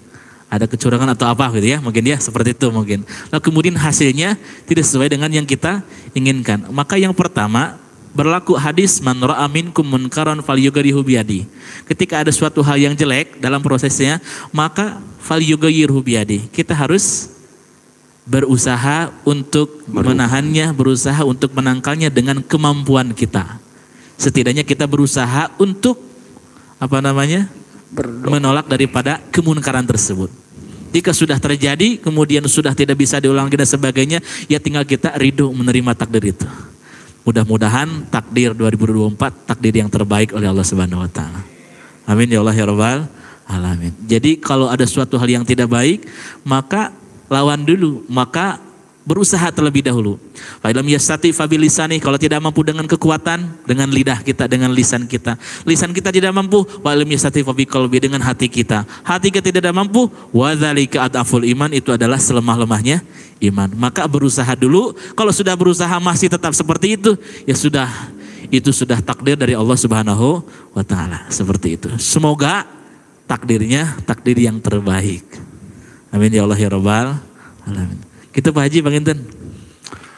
ada kecurangan atau apa gitu ya, mungkin ya seperti itu mungkin. Lalu kemudian hasilnya tidak sesuai dengan yang kita inginkan. Maka yang pertama berlaku hadis man ra'a minkum munkaran falyughayyirhu biyadi. Ketika ada suatu hal yang jelek dalam prosesnya, maka falyughayyirhu biyadi. Kita harus berusaha untuk menahannya, berusaha untuk menangkalnya dengan kemampuan kita. Setidaknya kita berusaha untuk menolak daripada kemunkaran tersebut. Jika sudah terjadi, kemudian sudah tidak bisa diulangi dan sebagainya, ya tinggal kita ridho menerima takdir itu. Mudah-mudahan takdir 2024 takdir yang terbaik oleh Allah Subhanahu wa taala. Amin ya Allah ya rabbal alamin. Jadi kalau ada suatu hal yang tidak baik, maka lawan dulu, maka berusaha terlebih dahulu. Fa illam yastati fa bilisani, kalau tidak mampu dengan kekuatan, dengan lidah kita, dengan lisan kita. Lisan kita tidak mampu, wa illam yastati fa biqalbi, dengan hati kita. Hati kita tidak mampu, wa dzalika adaful iman, itu adalah selemah-lemahnya iman. Maka berusaha dulu. Kalau sudah berusaha masih tetap seperti itu, ya sudah, itu sudah takdir dari Allah Subhanahu wa taala. Seperti itu. Semoga takdirnya takdir yang terbaik. Amin ya Allah ya rabbal alamin. Kita Pak Haji, Bang Inten.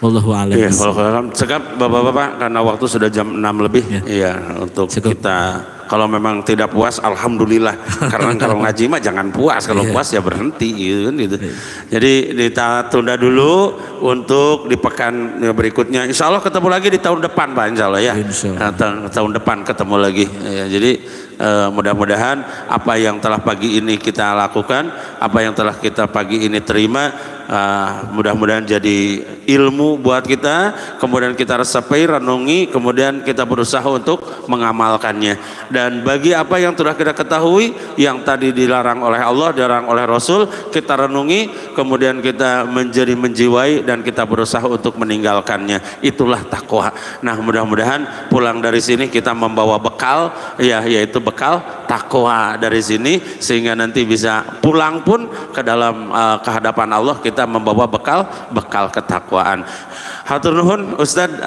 Wallahu a'lam. Iya, sekap Bapak-bapak, karena waktu sudah jam 6 lebih. Iya, untuk kita kalau memang tidak puas, alhamdulillah. Karena kalau ngaji mah jangan puas, kalau puas ya berhenti gitu. Jadi kita tunda dulu untuk di pekan berikutnya. Insya Allah ketemu lagi di tahun depan Pak, insya Allah ya. Tahun depan ketemu lagi. Ya, jadi mudah-mudahan apa yang telah pagi ini kita lakukan, apa yang telah kita pagi ini terima, mudah-mudahan jadi ilmu buat kita, kemudian kita resapi, renungi, kemudian kita berusaha untuk mengamalkannya. Dan bagi apa yang sudah kita ketahui, yang tadi dilarang oleh Allah, dilarang oleh Rasul, kita renungi, kemudian kita menjiwai dan kita berusaha untuk meninggalkannya. Itulah takwa. Nah, mudah-mudahan pulang dari sini kita membawa bekal, ya, yaitu bekal takwa dari sini, sehingga nanti bisa pulang pun ke dalam kehadapan Allah kita membawa bekal ketakwaan. Hatur nuhun Ustadz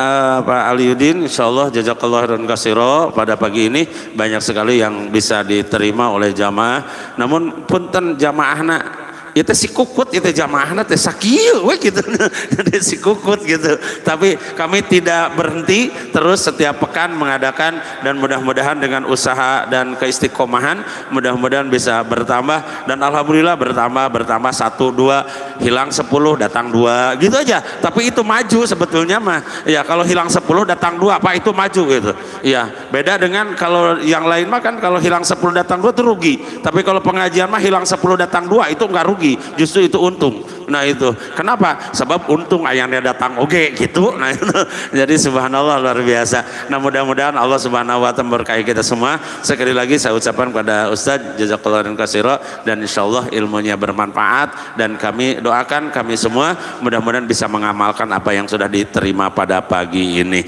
Pak Aliuddin, insyaallah jazakallahu khairan katsira. Pada pagi ini banyak sekali yang bisa diterima oleh jamaah. Namun punten jamaahna itu si kukut, itu jamaahna teh sakieu we gitu. Jadi si kukut gitu. Tapi kami tidak berhenti, terus setiap pekan mengadakan, dan mudah-mudahan dengan usaha dan keistiqomahan mudah-mudahan bisa bertambah, dan alhamdulillah bertambah 1, 2, hilang 10 datang 2 gitu aja. Tapi itu maju sebetulnya mah. Ya kalau hilang 10 datang 2 apa itu maju gitu. Ya, beda dengan kalau yang lain mah kan kalau hilang 10 datang 2 itu rugi. Tapi kalau pengajian mah hilang 10 datang 2 itu enggak rugi. Justru itu untung. Nah itu kenapa? Sebab untung ayahnya datang oke gitu. Nah itu jadi subhanallah luar biasa. Nah mudah-mudahan Allah subhanahu wa ta'ala memberkahi kita semua. Sekali lagi saya ucapkan kepada Ustadz jazakallahu khairan katsira, dan insyaallah ilmunya bermanfaat, dan kami doakan kami semua mudah-mudahan bisa mengamalkan apa yang sudah diterima pada pagi ini.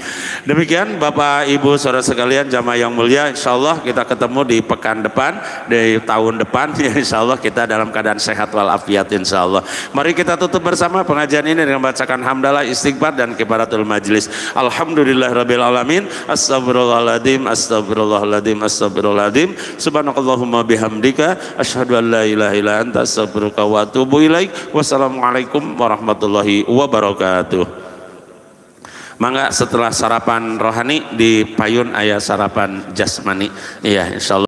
Demikian Bapak Ibu saudara sekalian jamaah yang mulia, insyaallah kita ketemu di pekan depan, di tahun depan ya, insyaallah kita dalam keadaan sehat walafiat insyaallah. Mari kita tutup bersama pengajian ini dengan membacakan hamdalah, istighfar, dan kifaratul majlis. Alhamdulillahirabbil alamin. Astagfirullahaladzim, astagfirullahaladzim, astagfirullahaladzim. Subhanakallahumma bihamdika asyhadu an la ilaha illa anta astaghfiruka wa atubu ilaik. Wassalamualaikum warahmatullahi wabarakatuh. Mangga setelah sarapan rohani di payun aya sarapan jasmani. Iya, insyaallah.